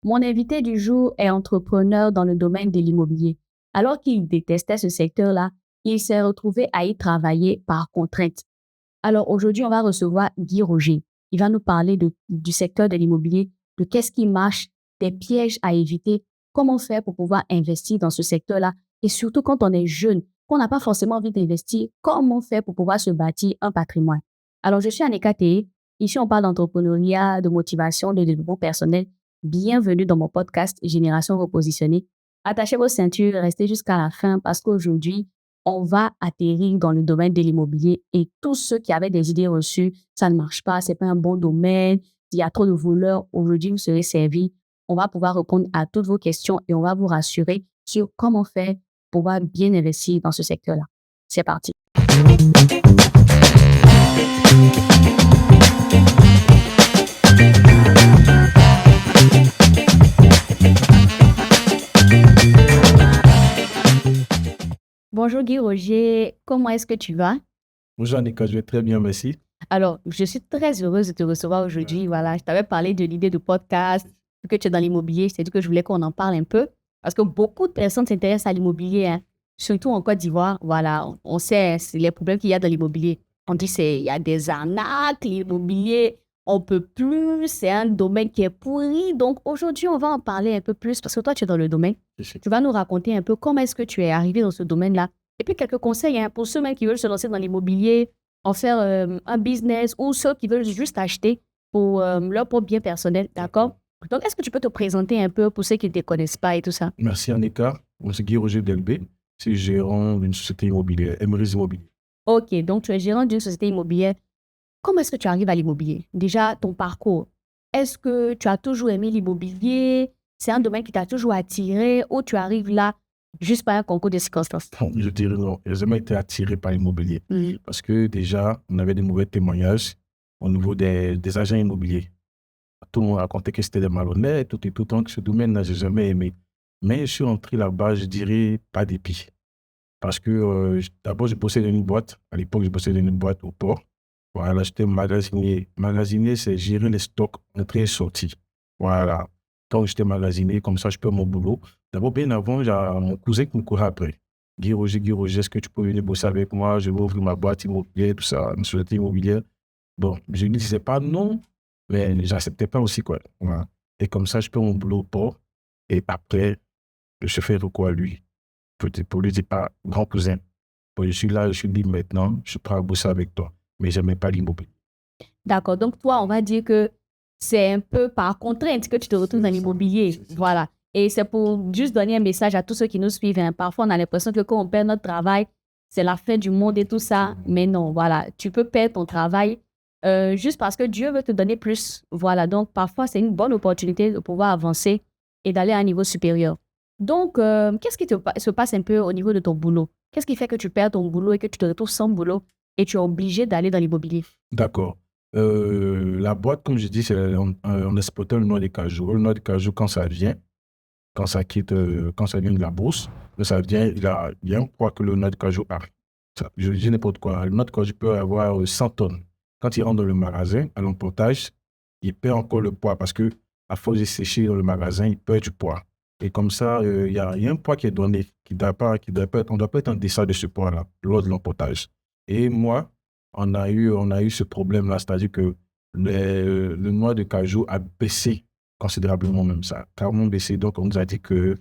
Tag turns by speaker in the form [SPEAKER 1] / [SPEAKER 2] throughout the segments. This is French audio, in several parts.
[SPEAKER 1] Mon invité du jour est entrepreneur dans le domaine de l'immobilier. Alors qu'il détestait ce secteur-là, il s'est retrouvé à y travailler par contrainte. Alors aujourd'hui, on va recevoir Guy Roger. Il va nous parler du secteur de l'immobilier, de qu'est-ce qui marche, des pièges à éviter, comment faire pour pouvoir investir dans ce secteur-là et surtout quand on est jeune, qu'on n'a pas forcément envie d'investir, comment faire pour pouvoir se bâtir un patrimoine. Alors je suis Aneka Teye. Ici on parle d'entrepreneuriat, de motivation, de développement personnel. Bienvenue dans mon podcast Génération Repositionnée. Attachez vos ceintures, restez jusqu'à la fin parce qu'aujourd'hui, on va atterrir dans le domaine de l'immobilier et tous ceux qui avaient des idées reçues, ça ne marche pas, c'est pas un bon domaine, il y a trop de voleurs, aujourd'hui vous serez servis. On va pouvoir répondre à toutes vos questions et on va vous rassurer sur comment faire pour pouvoir bien investir dans ce secteur-là. C'est parti. Bonjour Guy Roger, comment est-ce que tu vas?
[SPEAKER 2] Bonjour Annika, je vais très bien, merci.
[SPEAKER 1] Alors, je suis très heureuse de te recevoir aujourd'hui. Voilà, je t'avais parlé de l'idée de podcast, vu que tu es dans l'immobilier. Je t'ai dit que je voulais qu'on en parle un peu parce que beaucoup de personnes s'intéressent à l'immobilier, hein. Surtout en Côte d'Ivoire. Voilà, on sait c'est les problèmes qu'il y a dans l'immobilier. On dit il y a des arnaques, l'immobilier, on peut plus, c'est un domaine qui est pourri. Donc aujourd'hui, on va en parler un peu plus parce que toi, tu es dans le domaine. Tu vas nous raconter un peu comment est-ce que tu es arrivé dans ce domaine-là. Et puis quelques conseils hein, pour ceux même qui veulent se lancer dans l'immobilier, en faire un business ou ceux qui veulent juste acheter pour leur propre bien personnel, d'accord? Donc, est-ce que tu peux te présenter un peu pour ceux qui ne te connaissent pas et tout ça?
[SPEAKER 2] Merci Annika, moi c'est Guy Roger Delbé, je suis gérant d'une société immobilière, Emery's Immobilier.
[SPEAKER 1] Ok, donc tu es gérant d'une société immobilière. Comment est-ce que tu arrives à l'immobilier? Déjà, ton parcours. Est-ce que tu as toujours aimé l'immobilier? C'est un domaine qui t'a toujours attiré ou tu arrives là juste par un concours de circonstances?
[SPEAKER 2] Bon, je dirais non, j'ai jamais été attiré par l'immobilier parce que déjà, on avait des mauvais témoignages au niveau des agents immobiliers. Tout le monde racontait que c'était des malhonnêtes, tout et tout, donc ce domaine-là, j'ai jamais aimé. Mais je suis entré là-bas, je dirais, pas dépit. Parce que d'abord, je possédais une boîte. À l'époque, je possédais une boîte au port. Voilà, j'étais magasinier. Magasinier, c'est gérer les stocks entrée et sortie. Voilà. Donc, j'étais magasinier, comme ça, je peux mon boulot. D'abord, bien avant, j'ai mon cousin qui me courait après. Guy Roger, est-ce que tu peux venir bosser avec moi? Je vais ouvrir ma boîte immobilière, tout ça, une société immobilière. Bon, je ne disais pas non, mais j'acceptais pas aussi, quoi. Voilà. Et comme ça, je peux mon boulot au port. Et après, je fais recours à lui pour lui dire, pas grand cousin, bon, je suis là, je suis libre maintenant, je suis prêt à bosser avec toi. Mais je n'aimais pas l'immobilier.
[SPEAKER 1] D'accord. Donc, toi, on va dire que c'est un peu par contrainte que tu te retrouves dans l'immobilier. Voilà. Et c'est pour juste donner un message à tous ceux qui nous suivent, hein. Parfois, on a l'impression que quand on perd notre travail, c'est la fin du monde et tout ça. Mais non, voilà. Tu peux perdre ton travail juste parce que Dieu veut te donner plus. Voilà. Donc, parfois, c'est une bonne opportunité de pouvoir avancer et d'aller à un niveau supérieur. Donc, qu'est-ce qui se passe un peu au niveau de ton boulot? Qu'est-ce qui fait que tu perds ton boulot et que tu te retrouves sans boulot et tu es obligé d'aller dans l'immobilier?
[SPEAKER 2] D'accord. La boîte, comme je dis, c'est on exploitait le noix de cajou. Le noix de cajou, quand ça vient, quand ça quitte, quand ça vient de la bourse, ça vient, il y a un poids que le noix de cajou a. Je dis n'importe quoi. Le noix de cajou peut avoir 100 tonnes. Quand il rentre dans le magasin, à l'emportage, il perd encore le poids parce que à force de sécher dans le magasin, il perd du poids. Et comme ça, il y a un poids qui est donné, qui doit pas être, on ne doit pas être en deçà de ce poids-là, lors de l'emportage. Et moi, on a eu ce problème-là, c'est-à-dire que le noix de cajou a baissé considérablement même ça, carrément baissé. Donc, on nous a dit que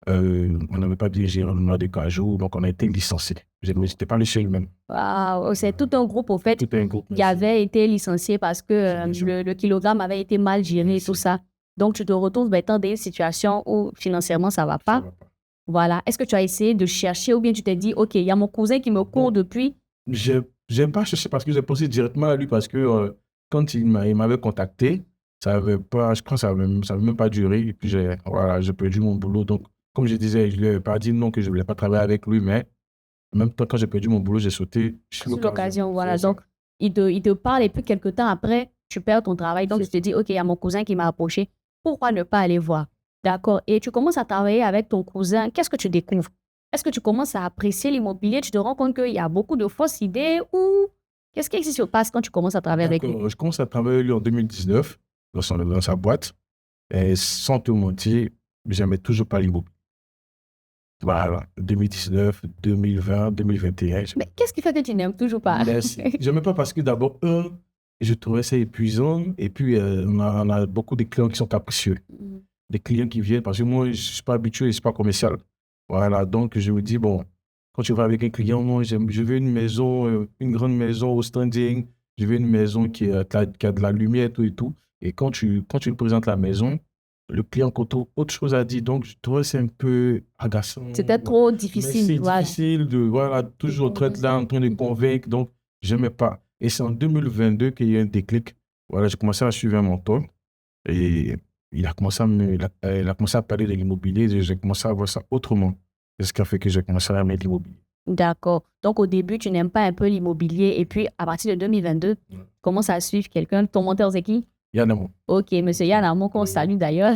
[SPEAKER 2] on n'avait pas bien géré le noix de cajou, donc on a été licencié. Je n'étais pas le seul même.
[SPEAKER 1] Waouh, c'est tout un groupe, au fait,
[SPEAKER 2] Tout un groupe.
[SPEAKER 1] qui avait été licencié parce que le kilogramme avait été mal géré et tout
[SPEAKER 2] Merci.
[SPEAKER 1] ça. Donc, tu te retrouves maintenant dans une situation où financièrement, ça ne va
[SPEAKER 2] Ça
[SPEAKER 1] pas.
[SPEAKER 2] va pas.
[SPEAKER 1] Voilà. Est-ce que tu as essayé de chercher ou bien tu t'es dit, OK, il y a mon cousin qui me court
[SPEAKER 2] Bon,
[SPEAKER 1] depuis.
[SPEAKER 2] j'aime pas chercher parce que j'ai pensé directement à lui parce que quand il m'avait contacté, ça avait pas, je pense que ça avait même pas duré. Et puis voilà, j'ai perdu mon boulot. Donc, comme je disais, je lui ai pas dit non que je voulais pas travailler avec lui, mais en même temps, quand j'ai perdu mon boulot, j'ai sauté sur
[SPEAKER 1] Sur
[SPEAKER 2] l'occasion.
[SPEAKER 1] l'occasion, voilà.
[SPEAKER 2] C'est ça.
[SPEAKER 1] Donc, il te parle et puis quelque temps après, tu perds ton travail. Donc, tu te dis, OK, il y a mon cousin qui m'a approché. Pourquoi ne pas aller voir? D'accord. Et tu commences à travailler avec ton cousin. Qu'est-ce que tu découvres? Est-ce que tu commences à apprécier l'immobilier? Tu te rends compte qu'il y a beaucoup de fausses idées ou qu'est-ce qui se passe quand tu commences à travailler avec lui?
[SPEAKER 2] D'accord. Je commence à travailler lui en 2019 dans sa boîte. Et sans te mentir, j'aimais toujours pas l'immobilier. Voilà, 2019, 2020, 2021.
[SPEAKER 1] Mais qu'est-ce qui fait que tu n'aimes toujours pas?
[SPEAKER 2] Merci. J'aimais pas parce que d'abord, je trouvais ça épuisant. Et puis, on a beaucoup de clients qui sont capricieux. Des clients qui viennent parce que moi, je ne suis pas habitué, je ne suis pas commercial. Voilà, donc je me dis, bon, quand tu vas avec un client, moi, je veux une maison, une grande maison au standing, je veux une maison qui a de la lumière, tout et tout. Et quand tu lui présentes la maison, le client a autre chose à dire. Donc, je trouvais c'est un peu agaçant.
[SPEAKER 1] C'était trop
[SPEAKER 2] Mais
[SPEAKER 1] difficile.
[SPEAKER 2] c'est
[SPEAKER 1] Voilà.
[SPEAKER 2] difficile de, voilà, toujours être là en train de convaincre. Donc, je n'aimais pas. Et c'est en 2022 qu'il y a eu un déclic. Voilà, j'ai commencé à suivre un mentor. Et il a commencé il a commencé à parler de l'immobilier et j'ai commencé à voir ça autrement. C'est ce qui a fait que j'ai commencé à aimer l'immobilier.
[SPEAKER 1] D'accord. Donc, au début, tu n'aimes pas un peu l'immobilier. Et puis, à partir de 2022, tu commences à suivre quelqu'un. Ton mentor, c'est qui?
[SPEAKER 2] Yann Amon.
[SPEAKER 1] Ok, monsieur Yann Amon, qu'on salue d'ailleurs.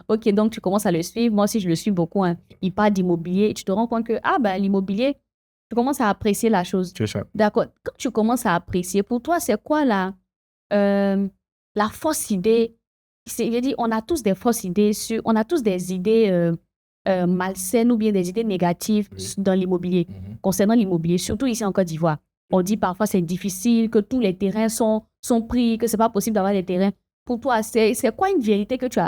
[SPEAKER 1] Ok, donc tu commences à le suivre. Moi aussi, je le suis beaucoup. Hein. Il parle d'immobilier. Tu te rends compte que, l'immobilier, tu commences à apprécier la chose.
[SPEAKER 2] C'est ça.
[SPEAKER 1] D'accord. Quand tu commences à apprécier, pour toi, c'est quoi la fausse idée? Je dis, on a tous des fausses idées on a tous des idées malsaines ou bien des idées négatives dans l'immobilier, concernant l'immobilier, surtout ici en Côte d'Ivoire. On dit parfois c'est difficile, que tous les terrains sont pris, que c'est pas possible d'avoir des terrains. Pour toi, c'est quoi une vérité que tu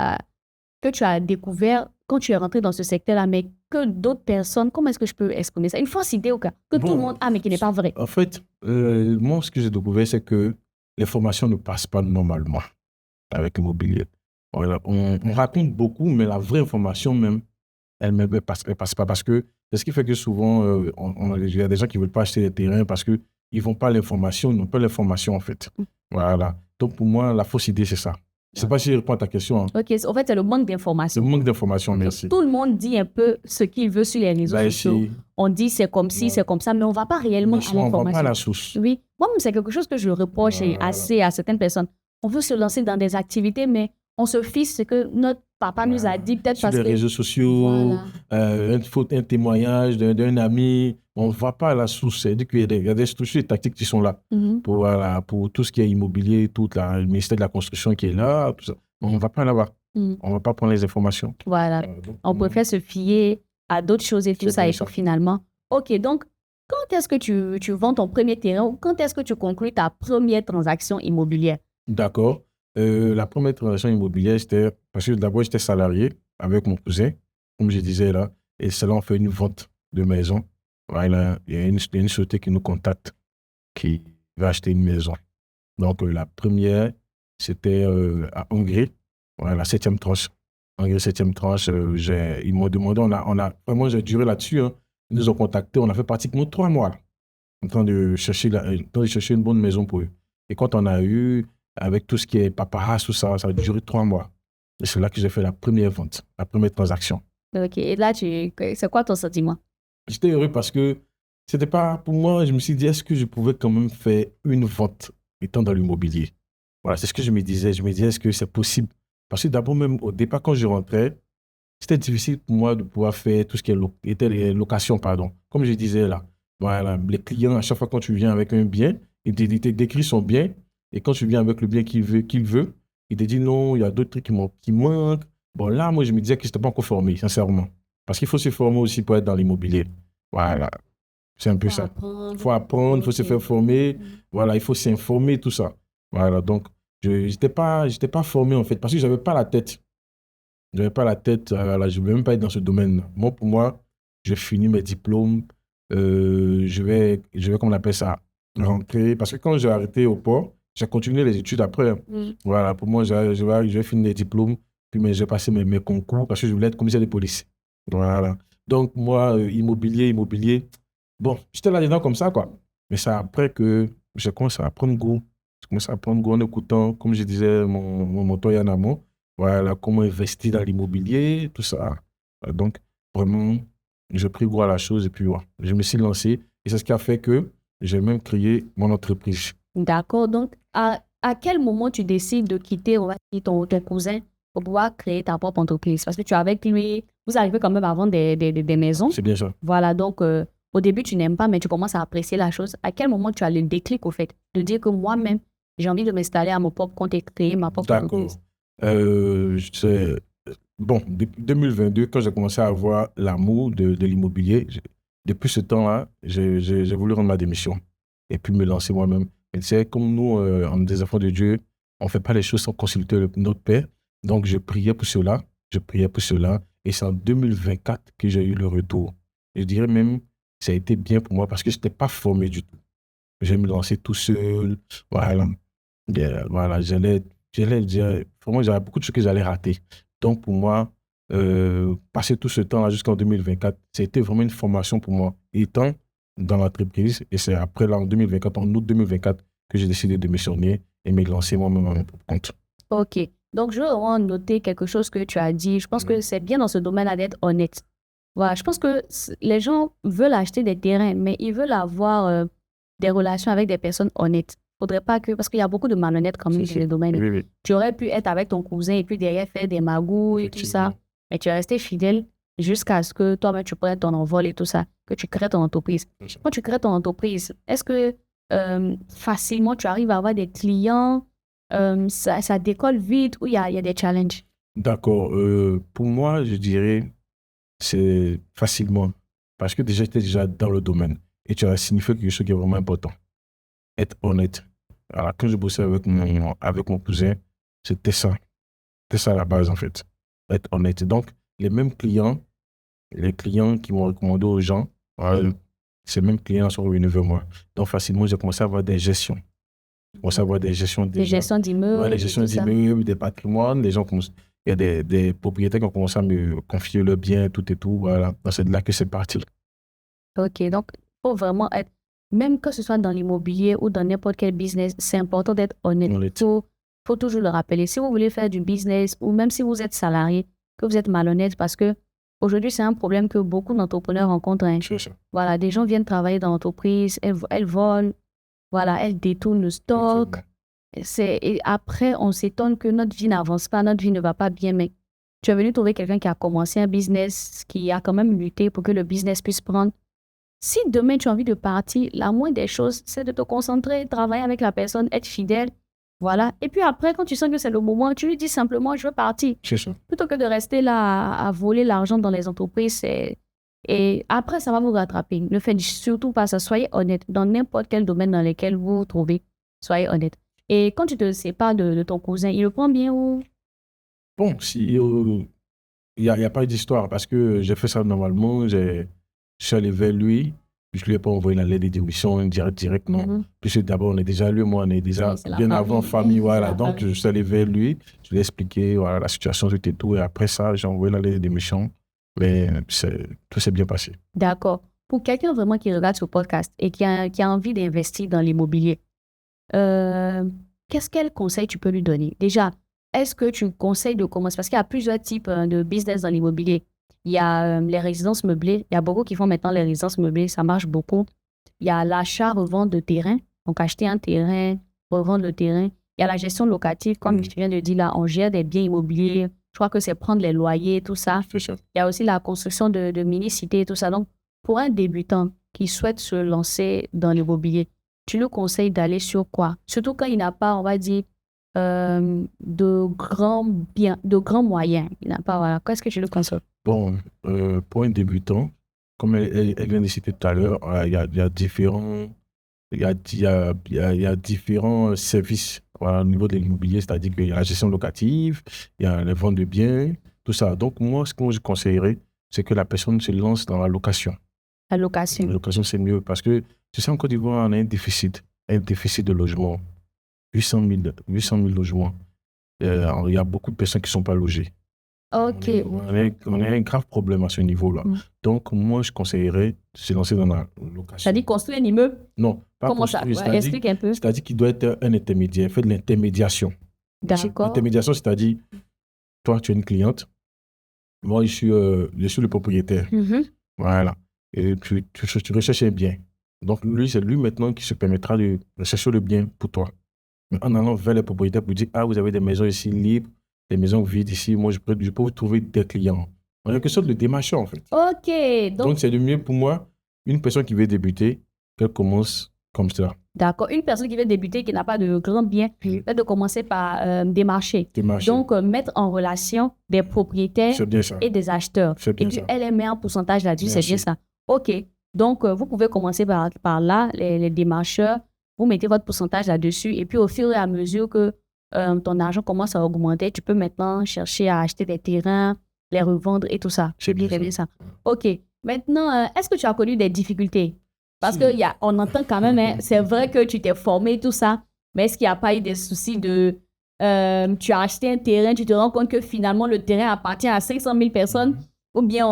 [SPEAKER 1] as découvert quand tu es rentré dans ce secteur-là, mais que d'autres personnes, comment est-ce que je peux exprimer ça? Une fausse idée au cas que tout le monde a, mais qui n'est pas vrai.
[SPEAKER 2] En fait, moi, ce que j'ai découvert, c'est que l'information ne passe pas normalement avec l'immobilier. On raconte beaucoup, mais la vraie information même, elle ne passe pas parce que c'est ce qui fait que souvent, il y a des gens qui ne veulent pas acheter des terrains parce qu'ils ne vont pas l'information, ils n'ont pas l'information en fait. Voilà. Donc pour moi, la fausse idée, c'est ça. Je ne sais pas si je réponds à ta question. Hein.
[SPEAKER 1] Ok, en fait, c'est le manque d'information.
[SPEAKER 2] Le manque d'information, merci.
[SPEAKER 1] Tout le monde dit un peu ce qu'il veut sur les réseaux sociaux. On dit c'est comme ci, c'est comme ça, mais on ne va pas réellement à l'information.
[SPEAKER 2] On ne va pas à la source.
[SPEAKER 1] Oui, moi-même, c'est quelque chose que je reproche assez à certaines personnes. On veut se lancer dans des activités, mais on se fie ce que notre papa nous a dit, peut-être parce que...
[SPEAKER 2] Sur les réseaux sociaux, un témoignage d'un ami, on ne va pas à la source. C'est-à-dire qu'il y a des structures et tactiques qui sont là pour tout ce qui est immobilier, le ministère de la Construction qui est là, tout ça. On ne va pas là-bas. On ne va pas prendre les informations.
[SPEAKER 1] Voilà. On préfère se fier à d'autres choses et tout ça. Et finalement, ok, donc, quand est-ce que tu vends ton premier terrain ou quand est-ce que tu conclus ta première transaction immobilière? D'accord.
[SPEAKER 2] La première transaction immobilière, c'était parce que d'abord, j'étais salarié avec mon cousin, comme je disais là, et cela, on fait une vente de maison. Voilà, il y a une société qui nous contacte, qui va acheter une maison. Donc, la première, c'était à Hongrie, voilà, la 7e tranche. Hongrie, 7e tranche, ils m'ont demandé, vraiment, j'ai duré là-dessus. Hein. Ils nous ont contactés, on a fait pratiquement 3 mois en train de chercher une bonne maison pour eux. Et quand on a eu, avec tout ce qui est paparazzi, tout ça, ça a duré 3 mois. Et c'est là que j'ai fait la première vente, la première transaction.
[SPEAKER 1] Ok, et là, c'est quoi ton sentiment?
[SPEAKER 2] J'étais heureux parce que c'était pas, pour moi, je me suis dit, est-ce que je pouvais quand même faire une vente étant dans l'immobilier? Voilà, c'est ce que je me disais. Je me disais, est-ce que c'est possible? Parce que d'abord, même au départ, quand je rentrais, c'était difficile pour moi de pouvoir faire tout ce qui était les locations, pardon. Comme je disais là, voilà, les clients, à chaque fois quand tu viens avec un bien, ils te décrivent son bien. Et quand tu viens avec le bien qu'il veut, il te dit non, il y a d'autres trucs qui manquent. Bon, là, moi, je me disais que je n'étais pas encore formé, sincèrement. Parce qu'il faut se former aussi pour être dans l'immobilier. Voilà. C'est un peu ça. Il faut apprendre, il faut se faire former. Voilà, il faut s'informer, tout ça. Voilà, donc, je n'étais pas formé, en fait, parce que je n'avais pas la tête. Je n'avais pas la tête, voilà, je ne voulais même pas être dans ce domaine. Moi, pour moi, j'ai fini mes diplômes. Je vais, comment on appelle ça, rentrer. Parce que quand j'ai arrêté au port, j'ai continué les études après. Voilà, pour moi, je vais finir les diplômes, puis j'ai passé mes concours parce que je voulais être commissaire de police. Voilà. Donc, moi, immobilier, bon, j'étais là-dedans comme ça, quoi. Mais c'est après que j'ai commencé à prendre goût. J'ai commencé à prendre goût en écoutant, comme je disais, mon mentor Yann Amon. Voilà, comment investir dans l'immobilier, tout ça. Donc, vraiment, j'ai pris goût à la chose et puis ouais, je me suis lancé. Et c'est ce qui a fait que j'ai même créé mon entreprise.
[SPEAKER 1] D'accord. Donc, à quel moment tu décides de quitter, on va dire, ton cousin pour pouvoir créer ta propre entreprise? Parce que tu es avec lui, vous arrivez quand même à vendre des maisons.
[SPEAKER 2] C'est bien ça.
[SPEAKER 1] Voilà, donc au début, tu n'aimes pas, mais tu commences à apprécier la chose. À quel moment tu as le déclic, au fait, de dire que moi-même, j'ai envie de m'installer à mon propre compte et créer ma propre entreprise?
[SPEAKER 2] Bon, depuis 2022, quand j'ai commencé à avoir l'amour de l'immobilier, depuis ce temps-là, j'ai voulu rendre ma démission et puis me lancer moi-même. Et tu sais, comme nous, on est des enfants de Dieu, on ne fait pas les choses sans consulter notre Père. Donc, je priais pour cela. Et c'est en 2024 que j'ai eu le retour. Je dirais même, ça a été bien pour moi parce que je n'étais pas formé du tout. Je me lancer tout seul. Voilà. Voilà, j'allais dire, vraiment, j'avais beaucoup de choses que j'allais rater. Donc, pour moi, passer tout ce temps-là jusqu'en 2024, c'était vraiment une formation pour moi. Étant dans l'entreprise, et c'est après, là, en 2024, en août 2024, que j'ai décidé de missionner et me lancer moi-même à mon propre compte.
[SPEAKER 1] Ok. Donc, je veux vraiment noter quelque chose que tu as dit. Je pense que c'est bien dans ce domaine-là d'être honnête. Voilà, je pense que les gens veulent acheter des terrains, mais ils veulent avoir des relations avec des personnes honnêtes. Faudrait pas que, parce qu'il y a beaucoup de malhonnêtes quand même dans le domaine.
[SPEAKER 2] Oui, oui.
[SPEAKER 1] Tu aurais pu être avec ton cousin et puis derrière faire des magouilles et tout ça, mais tu es resté fidèle jusqu'à ce que toi-même tu prennes ton envol et tout ça, que tu crées ton entreprise. Quand tu crées ton entreprise, est-ce que facilement tu arrives à avoir des clients, ça décolle vite ou il y a des challenges?
[SPEAKER 2] D'accord. Pour moi, je dirais, c'est facilement. Parce que déjà, j'étais déjà dans le domaine. Et tu as signifié quelque chose qui est vraiment important. Être honnête. Alors, quand je bossais avec mon cousin, c'était ça. C'était ça la base, en fait. Être honnête. Donc, les clients qui m'ont recommandé aux gens, ces mêmes clients sont revenus vers moi. Donc, facilement, j'ai commencé à avoir des gestions. J'ai commencé à avoir des gestions
[SPEAKER 1] Des gestions d'immeubles.
[SPEAKER 2] les gestions d'immeubles, des patrimoines. Les gens il y a des propriétaires qui ont commencé à me confier leurs biens, tout et tout. Voilà. Donc, c'est de là que c'est parti.
[SPEAKER 1] Ok, donc, il faut vraiment être, même que ce soit dans l'immobilier ou dans n'importe quel business, c'est important d'être honnête. Il faut toujours le rappeler. Si vous voulez faire du business ou même si vous êtes salarié, que vous êtes malhonnête, parce que aujourd'hui, c'est un problème que beaucoup d'entrepreneurs rencontrent. Hein.
[SPEAKER 2] C'est ça.
[SPEAKER 1] Voilà, des gens viennent travailler dans l'entreprise, elles volent, voilà, elles détournent le stock. Et après, on s'étonne que notre vie n'avance pas, notre vie ne va pas bien, mais tu es venu trouver quelqu'un qui a commencé un business, qui a quand même lutté pour que le business puisse prendre. Si demain tu as envie de partir, la moindre des choses, c'est de te concentrer, travailler avec la personne, être fidèle. Voilà. Et puis après, quand tu sens que c'est le moment, tu lui dis simplement, je veux partir.
[SPEAKER 2] C'est ça.
[SPEAKER 1] Plutôt que de rester là à voler l'argent dans les entreprises. Et après, ça va vous rattraper. Ne faites surtout pas ça. Soyez honnête dans n'importe quel domaine dans lequel vous vous trouvez. Soyez honnête. Et quand tu te sépares de ton cousin, il le prend bien ou?
[SPEAKER 2] Bon, il n'y a pas d'histoire parce que j'ai fait ça normalement. Je suis allé vers lui. Puis je lui ai pas envoyé la lettre de démission direct, non. Puisque d'abord, on est déjà lui, moi, on est déjà bien avant famille, voilà. Donc, je suis allé vers lui, je lui ai expliqué voilà, la situation, tout et tout. Et après ça, j'ai envoyé la lettre de démission. Mais tout s'est bien passé.
[SPEAKER 1] D'accord. Pour quelqu'un vraiment qui regarde ce podcast et qui a envie d'investir dans l'immobilier, quel conseil tu peux lui donner? Déjà, est-ce que tu conseilles de commencer? Parce qu'il y a plusieurs types de business dans l'immobilier. Il y a les résidences meublées. Il y a beaucoup qui font maintenant les résidences meublées. Ça marche beaucoup. Il y a l'achat-revente de terrain. Donc, acheter un terrain, revendre le terrain. Il y a la gestion locative. Comme je viens de dire là, on gère des biens immobiliers. Je crois que c'est prendre les loyers, tout ça.
[SPEAKER 2] C'est ça.
[SPEAKER 1] Il y a aussi la construction de mini-cités, tout ça. Donc, pour un débutant qui souhaite se lancer dans l'immobilier, tu le conseilles d'aller sur quoi? Surtout quand il n'a pas, on va dire, de grands biens, de grands moyens. Il n'a pas, voilà. Qu'est-ce que tu le conseilles?
[SPEAKER 2] Bon, pour un débutant, comme elle vient de citer tout à l'heure, il y a différents, il y a différents services voilà, au niveau de l'immobilier, c'est-à-dire qu'il y a la gestion locative, il y a les ventes de biens, tout ça. Donc, moi, ce que je conseillerais, c'est que la personne se lance dans la location.
[SPEAKER 1] La location.
[SPEAKER 2] La location, c'est mieux parce que, tu sais, en Côte d'Ivoire, on a un déficit de logement. 800 000 logements. Il y a beaucoup de personnes qui ne sont pas logées.
[SPEAKER 1] Ok.
[SPEAKER 2] On a un grave problème à ce niveau-là. Donc, moi, je conseillerais de se lancer dans la location.
[SPEAKER 1] Ça dit construire un immeuble?
[SPEAKER 2] Non, pas
[SPEAKER 1] Comment
[SPEAKER 2] construire.
[SPEAKER 1] ça? Explique un peu.
[SPEAKER 2] C'est-à-dire qu'il doit être un intermédiaire, faire de l'intermédiation.
[SPEAKER 1] D'accord.
[SPEAKER 2] L'intermédiation, c'est-à-dire, toi, tu es une cliente, moi, je suis le propriétaire. Voilà. Et tu recherches un bien. Donc, c'est lui maintenant qui se permettra de rechercher le bien pour toi. Mais en allant vers les propriétaires pour dire, ah, vous avez des maisons ici libres, des maisons vides ici, moi, je peux vous trouver des clients. On a quelque chose de démarcheur, en fait.
[SPEAKER 1] Ok.
[SPEAKER 2] Donc, c'est le mieux pour moi, une personne qui veut débuter, qu'elle commence comme ça.
[SPEAKER 1] D'accord. Une personne qui veut débuter, qui n'a pas de grand bien, peut de commencer par démarcher. Donc, mettre en relation des propriétaires et des acheteurs. Et puis, elle met un pourcentage là-dessus, c'est bien ça. OK. Donc, vous pouvez commencer par là, les démarcheurs. Vous mettez votre pourcentage là-dessus. Et puis, au fur et à mesure que ton argent commence à augmenter, tu peux maintenant chercher à acheter des terrains, les revendre et tout ça. C'est bien ça. OK. Maintenant, est-ce que tu as connu des difficultés? Parce qu'on entend quand même, hein, c'est vrai que tu t'es formé, tout ça, mais est-ce qu'il n'y a pas eu des soucis de... tu as acheté un terrain, tu te rends compte que finalement le terrain appartient à 500 000 personnes, ou bien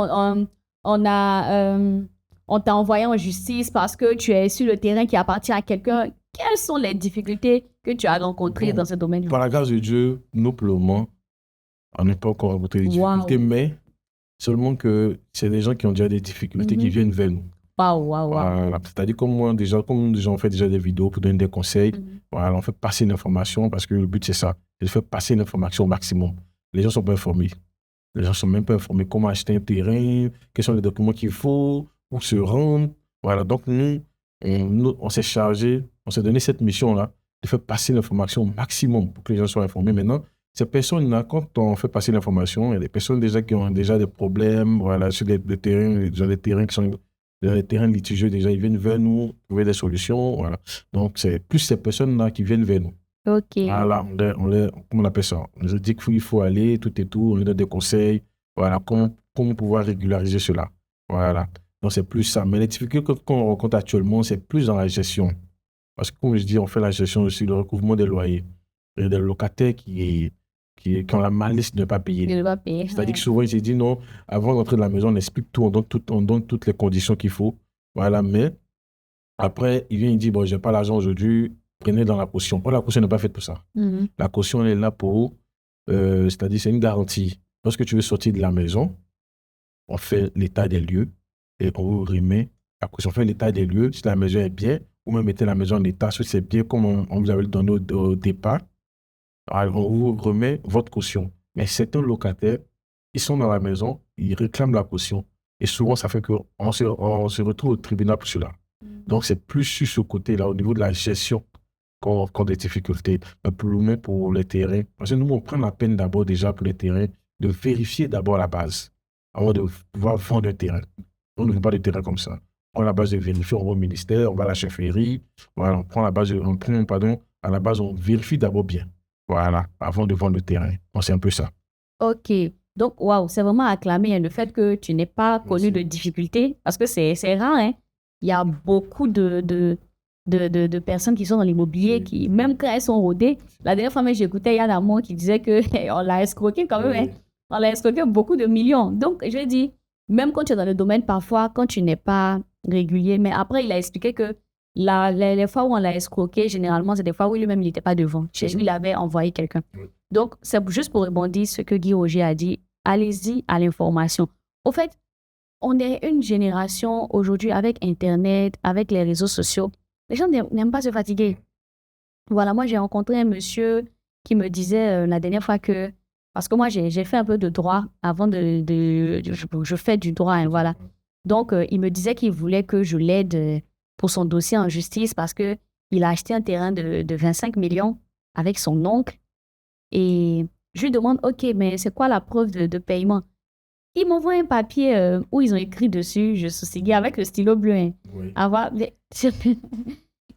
[SPEAKER 1] on t'a envoyé en justice parce que tu es sur le terrain qui appartient à quelqu'un. Quelles sont les difficultés que tu as rencontrées dans ce domaine-là?
[SPEAKER 2] Par la grâce de Dieu, nous, pour le moment, on n'a pas encore rencontré des difficultés, mais seulement que c'est des gens qui ont déjà des difficultés qui viennent vers nous. Voilà. C'est-à-dire comme moi, comme on fait déjà des vidéos pour donner des conseils, voilà, on fait passer l'information parce que le but c'est ça, c'est de faire passer l'information au maximum. Les gens ne sont pas informés. Les gens ne sont même pas informés comment acheter un terrain, quels sont les documents qu'il faut, où se rendre. Voilà, donc nous, on s'est chargé, on s'est donné cette mission-là de faire passer l'information au maximum pour que les gens soient informés. Maintenant, ces personnes-là, quand on fait passer l'information, il y a des personnes déjà qui ont déjà des problèmes, voilà, sur des terrains, des terrains qui sont dans les terrains litigieux, déjà, ils viennent vers nous trouver des solutions. Voilà. Donc, c'est plus ces personnes-là qui viennent vers nous.
[SPEAKER 1] OK.
[SPEAKER 2] Voilà, comment on appelle ça? On leur dit qu'il faut aller, tout et tout, on leur donne des conseils. Voilà, comment pouvoir régulariser cela. Voilà. Donc, c'est plus ça. Mais les difficultés qu'on rencontre actuellement, c'est plus dans la gestion. Parce que, comme je dis, on fait la gestion aussi, le recouvrement des loyers. Il y a des locataires qui ont la malice de ne pas payer. C'est-à-dire que souvent, ils se disent non, avant d'entrer dans la maison, on explique tout, on donne toutes les conditions qu'il faut. Voilà, mais après, il vient, il dit, bon, je n'ai pas l'argent aujourd'hui, prenez dans la caution. La caution n'est pas faite pour ça. La caution, elle est là pour, c'est-à-dire, c'est une garantie. Lorsque tu veux sortir de la maison, on fait l'état des lieux et on vous remet la caution. On fait l'état des lieux, si la maison est bien, ou même mettez la maison en état, si c'est bien comme on vous avait donné au départ. Alors, on vous remet votre caution. Mais certains locataires, ils sont dans la maison, ils réclament la caution. Et souvent, ça fait qu'on se retrouve au tribunal pour cela. Donc, c'est plus sur ce côté-là, au niveau de la gestion, qu'on a des difficultés. Mais pour les terrains, parce que nous, on prend la peine d'abord déjà pour les terrains, de vérifier d'abord la base, avant de pouvoir vendre un terrain. On ne veut pas de terrain comme ça. On prend la base de vérifier, on va au ministère, on va à la chefferie, voilà, on prend la base, à la base, on vérifie d'abord bien. Voilà, avant de vendre le terrain. Donc, c'est un peu ça.
[SPEAKER 1] OK. Donc, waouh, c'est vraiment acclamé, hein, le fait que tu n'aies pas connu de difficultés, parce que c'est rare, hein. Il y a beaucoup de personnes qui sont dans l'immobilier, qui, même quand elles sont rodées, la dernière fois, j'écoutais Yann Amon qui disait qu'on l'a escroqué quand même, hein. On l'a escroqué beaucoup de millions. Donc, je dis, même quand tu es dans le domaine, parfois, quand tu n'es pas régulier, mais après, il a expliqué que les fois où on l'a escroqué, généralement, c'est des fois où lui-même, il n'était pas devant. Chez lui, il avait envoyé quelqu'un. Donc, c'est juste pour rebondir ce que Guy Roger a dit. Allez-y à l'information. Au fait, on est une génération aujourd'hui avec Internet, avec les réseaux sociaux. Les gens n'aiment pas se fatiguer. Voilà, moi, j'ai rencontré un monsieur qui me disait la dernière fois que... Parce que moi, j'ai fait un peu de droit avant je fais du droit, hein, voilà. Donc, il me disait qu'il voulait que je l'aide pour son dossier en justice parce qu'il a acheté un terrain de 25 millions avec son oncle. Et je lui demande, OK, mais c'est quoi la preuve de paiement? Il m'envoie un papier où ils ont écrit dessus, je suis signé avec le stylo bleu. Hein. Oui.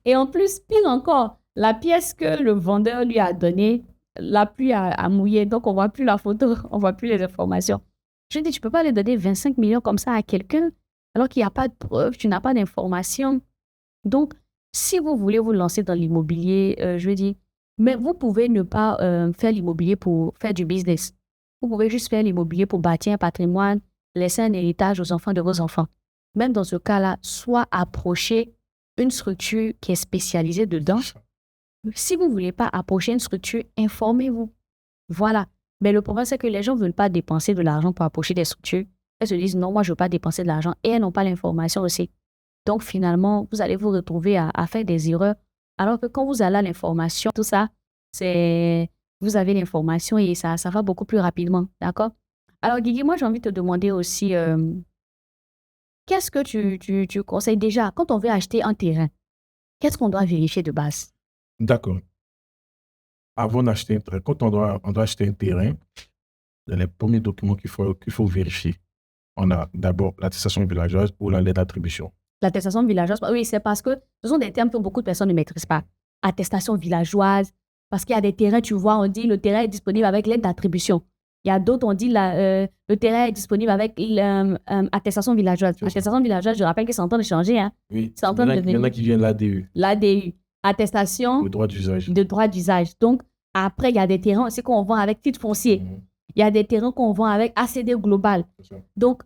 [SPEAKER 1] Et en plus, pire encore, la pièce que le vendeur lui a donnée, la pluie a mouillé, donc on ne voit plus la photo, on ne voit plus les informations. Je lui dis, tu ne peux pas aller donner 25 millions comme ça à quelqu'un alors qu'il n'y a pas de preuve, tu n'as pas d'informations. Donc, si vous voulez vous lancer dans l'immobilier, je lui dis, mais vous pouvez ne pas faire l'immobilier pour faire du business. Vous pouvez juste faire l'immobilier pour bâtir un patrimoine, laisser un héritage aux enfants de vos enfants. Même dans ce cas-là, soit approcher une structure qui est spécialisée dedans. Si vous ne voulez pas approcher une structure, informez-vous. Voilà. Mais le problème, c'est que les gens ne veulent pas dépenser de l'argent pour approcher des structures. Elles se disent, non, moi, je ne veux pas dépenser de l'argent. Et elles n'ont pas l'information aussi. Donc, finalement, vous allez vous retrouver à faire des erreurs. Alors que quand vous allez à l'information, tout ça, vous avez l'information et ça va beaucoup plus rapidement. D'accord? Alors, Guigui, moi, j'ai envie de te demander aussi, qu'est-ce que tu conseilles déjà quand on veut acheter un terrain? qu'est-ce qu'on doit vérifier de base?
[SPEAKER 2] D'accord. Avant d'acheter un terrain, quand on doit acheter un terrain, les premiers documents qu'il faut vérifier, on a d'abord l'attestation villageoise ou la lettre d'attribution.
[SPEAKER 1] L'attestation villageoise, oui, c'est parce que ce sont des termes que beaucoup de personnes ne maîtrisent pas. Attestation villageoise, parce qu'il y a des terrains, tu vois, on dit le terrain est disponible avec lettre d'attribution. Il y a d'autres, on dit le terrain est disponible avec attestation villageoise. Attestation villageoise, je rappelle que c'est en train de changer. Hein.
[SPEAKER 2] Oui,
[SPEAKER 1] c'est en train de
[SPEAKER 2] il y en a qui viennent l'ADU.
[SPEAKER 1] L'ADU, attestation
[SPEAKER 2] de droit d'usage.
[SPEAKER 1] De droit d'usage. Donc, après, il y a des terrains aussi qu'on vend avec titre foncier. Il y a des terrains qu'on vend avec ACD global. Donc,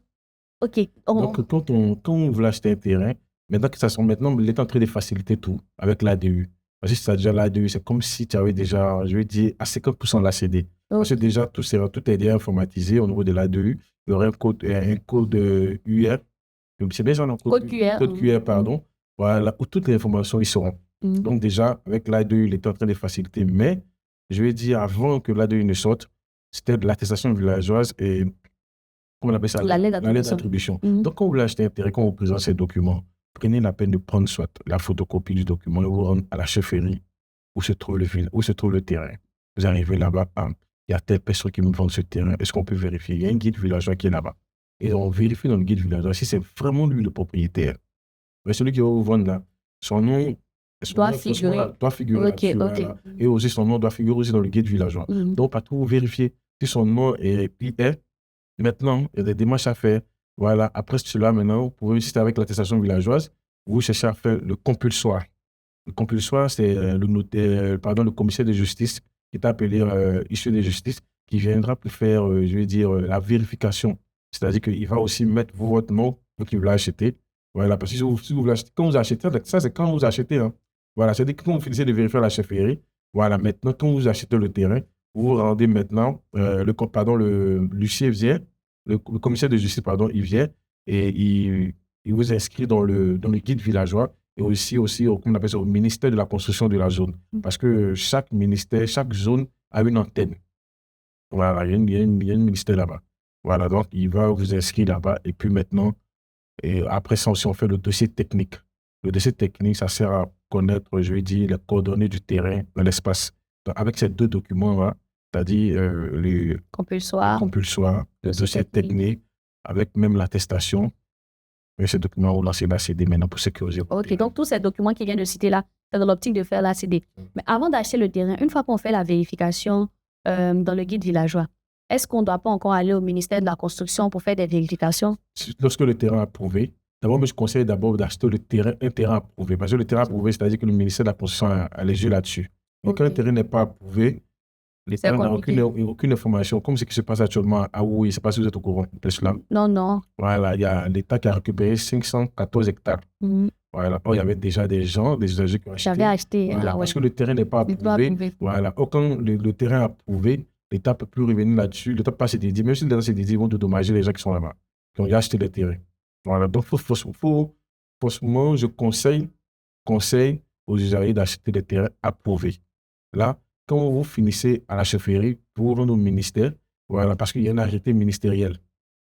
[SPEAKER 1] OK.
[SPEAKER 2] Donc, quand on veut acheter un terrain, maintenant, il est en train de faciliter tout avec l'ADU. Parce que si tu as déjà l'ADU, c'est comme si tu avais déjà, je vais dire, à 50% l'ACD. Parce que déjà, tout est déjà informatisé au niveau de l'ADU. Il y aurait un code UR. C'est bien ça, non?
[SPEAKER 1] Code QR.
[SPEAKER 2] Code QR, pardon. Voilà, où toutes les informations y seront. Donc, déjà, avec l'ADU, il est en train de faciliter. Mais, je vais dire, avant que l'ADU ne sorte, c'était de l'attestation villageoise et comment on appelle ça?
[SPEAKER 1] La lettre
[SPEAKER 2] d'attribution. Donc, quand vous voulez acheter un terrain, quand vous présentez ces documents, prenez la peine de prendre soit la photocopie du document et vous rendre à la chefferie où se trouve le terrain. Vous arrivez là-bas, il y a telle personne qui me vend ce terrain, est-ce qu'on peut vérifier? Il y a un guide villageois qui est là-bas. Et on vérifie dans le guide villageois si c'est vraiment lui le propriétaire. Mais celui qui va vous vendre là, son nom
[SPEAKER 1] doit figurer.
[SPEAKER 2] Okay. Et aussi son nom doit figurer aussi dans le guide villageois. Donc, partout, vous vérifiez si son nom est. Maintenant, il y a des démarches à faire. Voilà. Après cela, maintenant, vous pouvez, si c'est avec l'attestation villageoise, vous cherchez à faire le compulsoire. Le compulsoire, c'est le commissaire de justice qui est appelé huissier de justice, qui viendra pour faire, je vais dire, la vérification. C'est-à-dire qu'il va aussi mettre votre nom, vous qui voulez acheter. Voilà, parce que si vous voulez acheter, quand vous achetez, ça c'est quand vous achetez. Hein. Voilà, c'est-à-dire que quand vous finissez de vérifier à la chefferie, voilà, maintenant, quand vous achetez le terrain, vous vous rendez maintenant, l'huissier vient, le commissaire de justice, pardon, il vient et il vous inscrit dans le guide villageois et aussi comment on appelle ça, au ministère de la construction de la zone. Parce que chaque ministère, chaque zone a une antenne. Voilà, il y a un ministère là-bas. Voilà, donc il va vous inscrire là-bas et puis maintenant, et après ça aussi, on fait le dossier technique. Le dossier technique, ça sert à connaître, je vais dire, les coordonnées du terrain dans l'espace. Donc, avec ces deux documents-là, c'est-à-dire les
[SPEAKER 1] compulsoires,
[SPEAKER 2] le dossier technique, avec même l'attestation, et ces documents vont lancer l'ACD maintenant pour sécuriser.
[SPEAKER 1] OK, donc tous ces documents qu'il vient de citer là, c'est dans l'optique de faire l'ACD. Mais avant d'acheter le terrain, une fois qu'on fait la vérification dans le guide villageois, est-ce qu'on ne doit pas encore aller au ministère de la Construction pour faire des vérifications?
[SPEAKER 2] Lorsque le terrain est approuvé, d'abord, je conseille d'abord d'acheter un terrain approuvé. Parce que le terrain approuvé, c'est-à-dire que le ministère de la Construction a les yeux là-dessus. Mais quand le terrain n'est pas approuvé, l'État n'a aucune information. Comme ce qui se passe actuellement à Ouï, je ne sais pas si vous êtes au courant de cela.
[SPEAKER 1] Non.
[SPEAKER 2] Voilà, il y a l'État qui a récupéré 514 hectares. Voilà. Il y avait déjà des usagers qui ont acheté.
[SPEAKER 1] J'avais acheté.
[SPEAKER 2] Voilà, parce que le terrain n'est pas approuvé. Voilà. Quand le terrain est approuvé, l'État ne peut plus revenir là-dessus. L'État ne peut pas se dédier. Même si l'État se dédie, ils vont dédommager les gens qui sont là-bas, qui ont déjà acheté les terrains. Voilà. Donc, forcément, je conseille aux usagers d'acheter des terrains approuvés. Là, quand vous finissez à la chefferie, vous vous rendez au ministère, voilà, parce qu'il y a un arrêté ministériel.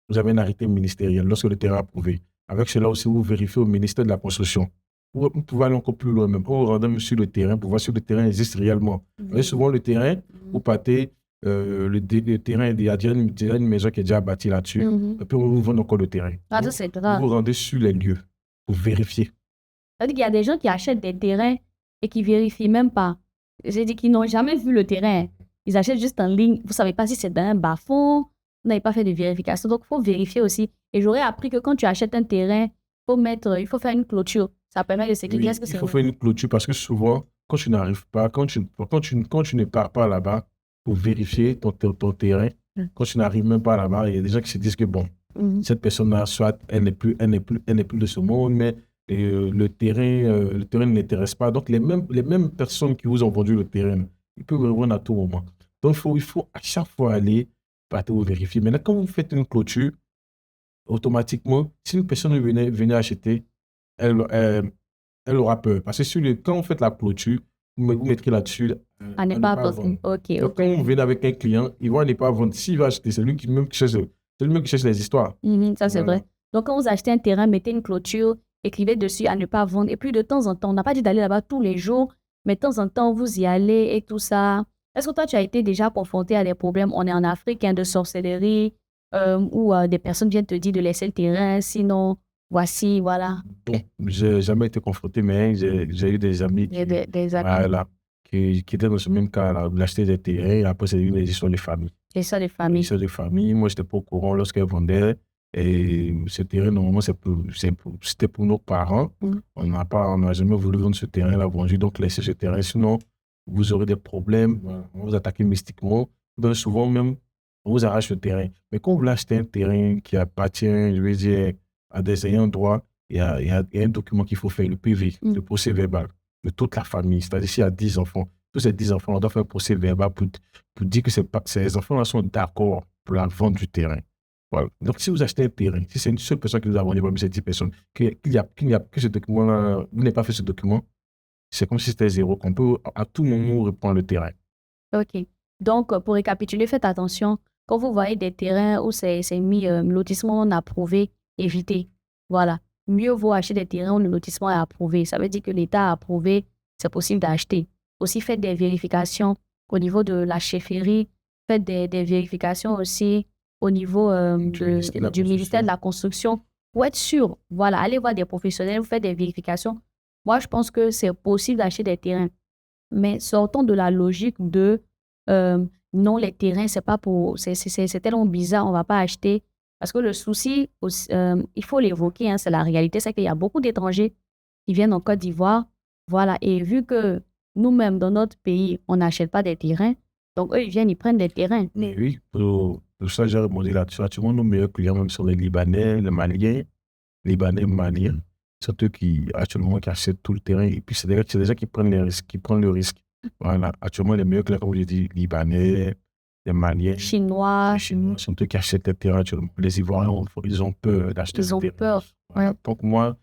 [SPEAKER 2] Vous avez un arrêté ministériel lorsque le terrain est approuvé. Avec cela aussi, vous vérifiez au ministère de la Construction. Vous pouvez aller encore plus loin même. Vous vous rendez sur le terrain pour voir si le terrain existe réellement. Mais souvent, le terrain, vous partez, le terrain, il y a déjà une maison qui est déjà bâtie là-dessus. Et puis, on vous vend encore le terrain.
[SPEAKER 1] Ça, c'est grave.
[SPEAKER 2] Vous vous rendez sur les lieux pour vérifier.
[SPEAKER 1] C'est-à-dire qu'il y a des gens qui achètent des terrains et qui ne vérifient même pas. J'ai dit qu'ils n'ont jamais vu le terrain. Ils achètent juste en ligne. Vous ne savez pas si c'est dans un bas-fond. Vous n'avez pas fait de vérification. Donc, il faut vérifier aussi. Et j'aurais appris que quand tu achètes un terrain, il faut faire une clôture. Ça permet de sécuriser.
[SPEAKER 2] Oui, il faut faire une clôture parce que souvent, quand tu n'arrives pas, quand tu ne pars pas là-bas pour vérifier ton terrain, quand tu n'arrives même pas là-bas, il y a des gens qui se disent que bon, cette personne-là, soit elle n'est plus de ce monde, mais le terrain ne l'intéresse pas. Donc, les mêmes personnes qui vous ont vendu le terrain, ils peuvent revenir à tout moment. Donc, il faut à chaque fois aller vous vérifier. Maintenant, quand vous faites une clôture, automatiquement, si une personne venait acheter, elle aura peur. Parce que quand vous faites la clôture, vous mettrez là-dessus
[SPEAKER 1] à ne pas vendre. Okay.
[SPEAKER 2] Quand vous venez avec un client, il va ne pas vendre. S'il va acheter, c'est lui-même qui cherche les histoires.
[SPEAKER 1] Ça, c'est vrai. Donc, quand vous achetez un terrain, mettez une clôture écrivez dessus à ne pas vendre. Et puis de temps en temps, on n'a pas dit d'aller là-bas tous les jours, mais de temps en temps, vous y allez et tout ça. Est-ce que toi, tu as été déjà confronté à des problèmes? On est en Afrique, hein, de sorcellerie, où des personnes viennent te dire de laisser le terrain, sinon, voici, voilà.
[SPEAKER 2] Bon, j'ai jamais été confronté, mais j'ai eu des amis
[SPEAKER 1] Des amis,
[SPEAKER 2] voilà, qui étaient dans ce même cas, là, d'acheter des terrains, et après, c'est une histoires de famille.
[SPEAKER 1] des soeurs de
[SPEAKER 2] Une
[SPEAKER 1] famille.
[SPEAKER 2] histoire de famille, moi, j'étais pas au courant lorsqu'elles vendaient, et ce terrain, normalement, c'était pour nos parents.
[SPEAKER 1] Mm.
[SPEAKER 2] On n'a jamais voulu vendre ce terrain, on l'a vendu, donc laissez ce terrain, sinon, vous aurez des problèmes, on vous attaque mystiquement, donc souvent même, on vous arrache le terrain. Mais quand vous voulez acheter un terrain qui appartient, je veux dire, à des ayants droit, il y a un document qu'il faut faire, le PV, le procès verbal de toute la famille. C'est-à-dire, s'il y a 10 enfants, tous ces 10 enfants, on doit faire un procès verbal pour dire que ces enfants-là sont d'accord pour la vente du terrain. Voilà. Donc, si vous achetez un terrain, si c'est une seule personne qui vous a vendu parmi ces 10 personnes, que ce document-là, vous n'avez pas fait ce document, c'est comme si c'était zéro, qu'on peut à tout moment reprendre le terrain.
[SPEAKER 1] OK. Donc, pour récapituler, faites attention. Quand vous voyez des terrains où c'est mis lotissement non approuvé, évitez. Voilà. Mieux vaut acheter des terrains où le lotissement est approuvé. Ça veut dire que l'État a approuvé, c'est possible d'acheter. Aussi, faites des vérifications au niveau de la chefferie. Faites des vérifications aussi au niveau du ministère de la Construction. Pour être sûr, voilà, allez voir des professionnels, vous faites des vérifications. Moi, je pense que c'est possible d'acheter des terrains. Mais sortons de la logique de non, les terrains, c'est pas pour. C'est tellement bizarre, on va pas acheter. Parce que le souci, il faut l'évoquer, hein, c'est la réalité, c'est qu'il y a beaucoup d'étrangers qui viennent en Côte d'Ivoire. Voilà. Et vu que nous-mêmes, dans notre pays, on n'achète pas des terrains, donc eux, ils viennent, ils prennent des terrains.
[SPEAKER 2] Mais oui, pour ça, j'ai rebondi là-dessus. Actuellement, nos meilleurs clients, même sont les Libanais, les Maliens, Libanais, Maliens. C'est eux qui achètent tout le terrain. Et puis, c'est des gens qui prennent les risques, qui prennent le risque. Voilà. Actuellement, les meilleurs clients, comme je dis, Libanais, les Maliens,
[SPEAKER 1] Chinois,
[SPEAKER 2] les Chinois, sont eux qui achètent les terrains actuellement. Les Ivoiriens, ils ont peur d'acheter
[SPEAKER 1] ils
[SPEAKER 2] les
[SPEAKER 1] ont
[SPEAKER 2] terrains.
[SPEAKER 1] peur.
[SPEAKER 2] Voilà. Donc, moi,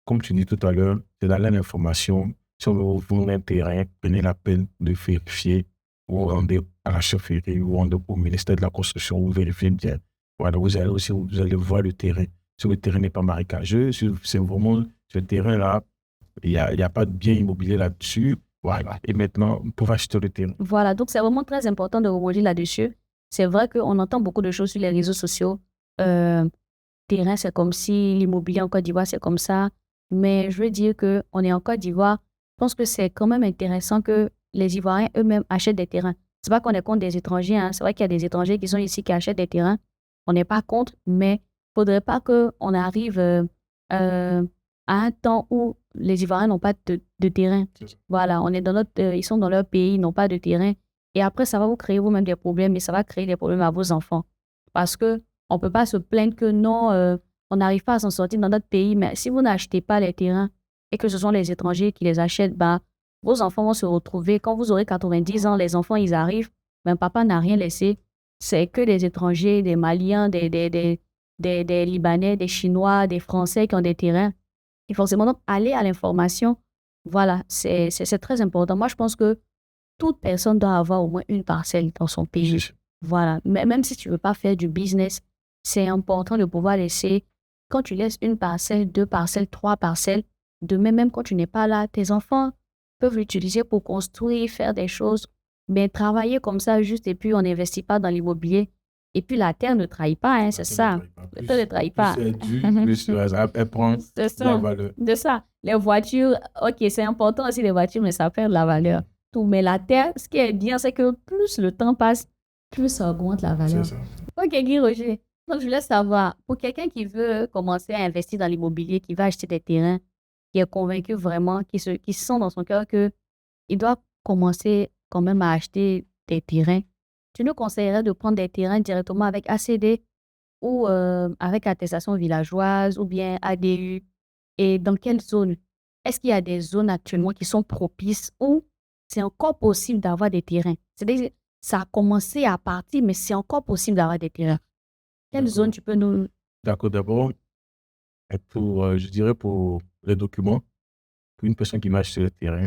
[SPEAKER 2] comme tu dis tout à l'heure, c'est d'aller à l'information. Si on veut vous vendre un terrain, prenez la peine de vérifier. Vous rendez à la chefferie, vous rendez au ministère de la Construction, vous vérifiez bien. Voilà, vous allez voir le terrain. Si le terrain n'est pas marécageux, si c'est vraiment ce terrain-là, il n'y a pas de bien immobilier là-dessus. Voilà. Et maintenant, vous pouvez acheter le terrain.
[SPEAKER 1] Voilà, donc c'est vraiment très important de rebondir là-dessus. C'est vrai qu'on entend beaucoup de choses sur les réseaux sociaux. Terrain, c'est comme si l'immobilier en Côte d'Ivoire, c'est comme ça. Mais je veux dire qu'on est en Côte d'Ivoire. Je pense que c'est quand même intéressant que les Ivoiriens eux-mêmes achètent des terrains. C'est pas qu'on est contre des étrangers, hein. C'est vrai qu'il y a des étrangers qui sont ici qui achètent des terrains. On n'est pas contre, mais il ne faudrait pas qu'on arrive à un temps où les Ivoiriens n'ont pas de terrain. Voilà, on est dans ils sont dans leur pays, ils n'ont pas de terrain. Et après, ça va vous créer vous-même des problèmes et ça va créer des problèmes à vos enfants. Parce que on ne peut pas se plaindre que non, on n'arrive pas à s'en sortir dans notre pays. Mais si vous n'achetez pas les terrains et que ce sont les étrangers qui les achètent, bah, vos enfants vont se retrouver. Quand vous aurez 90 ans, les enfants, ils arrivent. Ben, papa n'a rien laissé. C'est que des étrangers, des Maliens, des Libanais, des Chinois, des Français qui ont des terrains. Et forcément, donc, aller à l'information, voilà, c'est très important. Moi, je pense que toute personne doit avoir au moins une parcelle dans son pays. Voilà. Mais même si tu ne veux pas faire du business, c'est important de pouvoir laisser, quand tu laisses une parcelle, 2 parcelles, 3 parcelles, demain même quand tu n'es pas là, tes enfants peuvent l'utiliser pour construire, faire des choses, mais travailler comme ça juste et puis on n'investit pas dans l'immobilier. Et puis la terre ne trahit pas, hein, c'est ça. La terre ne trahit pas.
[SPEAKER 2] C'est dur, elle prend la valeur.
[SPEAKER 1] C'est ça. Les voitures, ok, c'est important aussi les voitures, mais ça perd de la valeur. Tout, mais la terre, ce qui est bien, c'est que plus le temps passe, plus ça augmente la valeur.
[SPEAKER 2] C'est ça.
[SPEAKER 1] Ok, Guy Roger. Donc, je voulais savoir, pour quelqu'un qui veut commencer à investir dans l'immobilier, qui va acheter des terrains, qui est convaincu vraiment, qui sent dans son cœur qu'il doit commencer quand même à acheter des terrains, tu nous conseillerais de prendre des terrains directement avec ACD ou avec attestation villageoise ou bien ADU? Et dans quelle zone? Est-ce qu'il y a des zones actuellement qui sont propices où c'est encore possible d'avoir des terrains? C'est-à-dire, ça a commencé à partir, mais c'est encore possible d'avoir des terrains. Quelle zone tu peux nous...
[SPEAKER 2] D'accord, d'abord, je dirais pour les documents, pour une personne qui va acheter le terrain,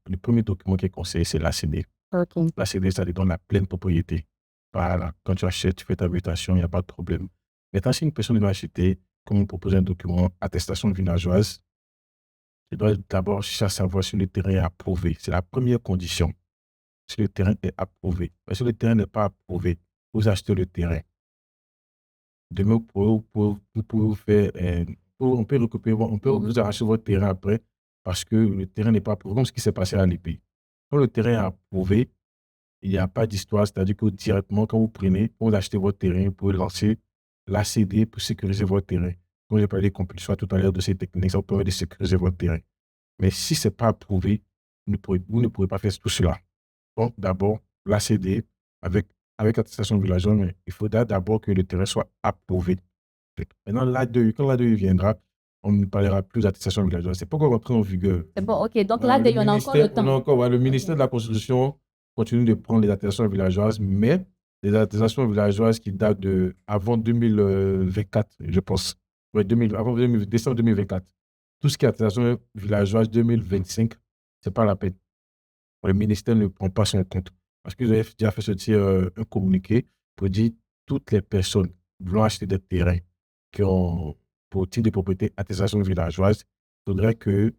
[SPEAKER 2] le premier document qui est conseillé, c'est l'ACD.
[SPEAKER 1] OK.
[SPEAKER 2] L'ACD, ça te donne la pleine propriété. Voilà. Quand tu achètes, tu fais ta mutation, il n'y a pas de problème. Maintenant, si une personne va acheter, comme on propose un document attestation villageoise, tu dois d'abord chercher à savoir si le terrain est approuvé. C'est la première condition. Si le terrain est approuvé. Mais si le terrain n'est pas approuvé, vous achetez le terrain. Demain, vous pouvez faire, on peut récupérer, vous arracher votre terrain après parce que le terrain n'est pas approuvé, comme ce qui s'est passé à l'épée. Quand le terrain est approuvé, il n'y a pas d'histoire, c'est-à-dire que directement, quand vous achetez votre terrain, vous pouvez lancer l'ACD pour sécuriser votre terrain. Comme j'ai parlé compulsoire tout à l'heure de ces techniques, ça vous permet de sécuriser votre terrain. Mais si ce n'est pas approuvé, vous ne pourrez pas faire tout cela. Donc, d'abord, l'ACD avec attestation villageoise, mais il faudra d'abord que le terrain soit approuvé. Maintenant, quand l'ADE viendra, on ne parlera plus d'attestation villageoise. C'est pas encore rentré en vigueur.
[SPEAKER 1] C'est bon, ok. Donc là, on a encore le temps.
[SPEAKER 2] Le ministère de la Constitution continue de prendre les attestations villageoises, mais les attestations villageoises qui datent de avant 2024, je pense. Ouais, décembre 2024. Tout ce qui est attestation villageoise 2025, c'est pas la peine. Le ministère ne prend pas son compte. Parce qu'ils avaient déjà fait sortir un communiqué pour dire toutes les personnes voulant acheter des terrains qui ont pour titre de propriété attestation villageoise, il faudrait que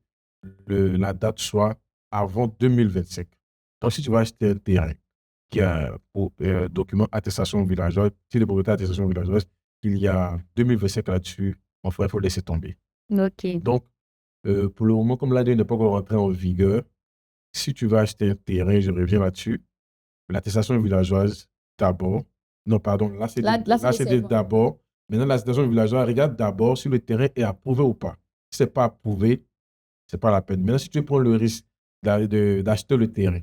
[SPEAKER 2] la date soit avant 2025. Donc, si tu vas acheter un terrain qui a pour document attestation villageoise, titre de propriété attestation villageoise, qu'il y a 2025 là-dessus, il faut laisser tomber.
[SPEAKER 1] Ok.
[SPEAKER 2] Donc, pour le moment, comme l'ADE n'est pas encore rentré en vigueur, si tu vas acheter un terrain, je reviens là-dessus, l'attestation villageoise d'abord. Non, pardon, l'ACD d'abord. Maintenant, l'attestation villageoise, regarde d'abord si le terrain est approuvé ou pas. Si ce n'est pas approuvé, ce n'est pas la peine. Maintenant, si tu prends le risque d'acheter le terrain,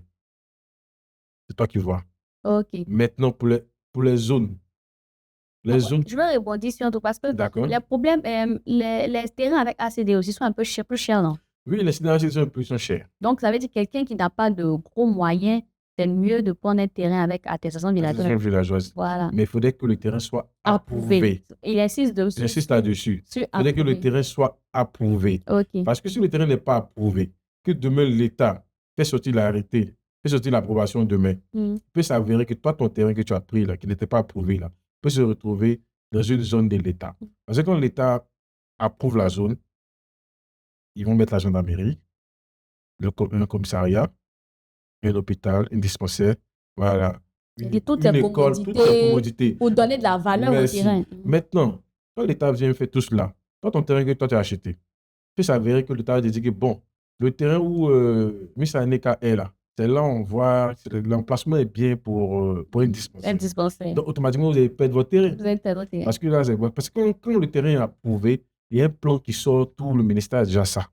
[SPEAKER 2] c'est toi qui vois.
[SPEAKER 1] Ok.
[SPEAKER 2] Maintenant, pour les zones.
[SPEAKER 1] Je vais rebondir sur un truc parce que les problèmes, les terrains avec ACD aussi sont un peu plus chers, non?
[SPEAKER 2] Oui, les terrains sont un peu chers.
[SPEAKER 1] Donc, ça veut dire que quelqu'un qui n'a pas de gros moyens, c'est mieux de prendre un terrain avec attestation villageoise. Voilà.
[SPEAKER 2] Mais il faudrait que le terrain soit approuvé.
[SPEAKER 1] Il insiste dessus.
[SPEAKER 2] J'insiste là-dessus. Il faudrait que le terrain soit approuvé.
[SPEAKER 1] Okay.
[SPEAKER 2] Parce que si le terrain n'est pas approuvé, que demain l'État fait sortir l'arrêté, fait sortir l'approbation demain, il peut s'avérer que toi, ton terrain que tu as pris là, qui n'était pas approuvé là, peut se retrouver dans une zone de l'État. Parce que quand l'État approuve la zone, ils vont mettre la gendarmerie, un commissariat, un hôpital, un dispensaire, voilà.
[SPEAKER 1] Toutes les commodités pour donner de la valeur au terrain.
[SPEAKER 2] Maintenant, quand l'État vient faire tout cela, toi, ton terrain que toi tu as acheté, il peut s'avérer que l'État a dit que bon, le terrain où Missa Neka est là, c'est là on voit, l'emplacement est bien pour une dispensaire. Donc, automatiquement, vous allez perdre votre terrain.
[SPEAKER 1] Vous allez perdre votre terrain.
[SPEAKER 2] Parce que là, parce que quand le terrain est approuvé, il y a un plan qui sort, tout le ministère a déjà ça,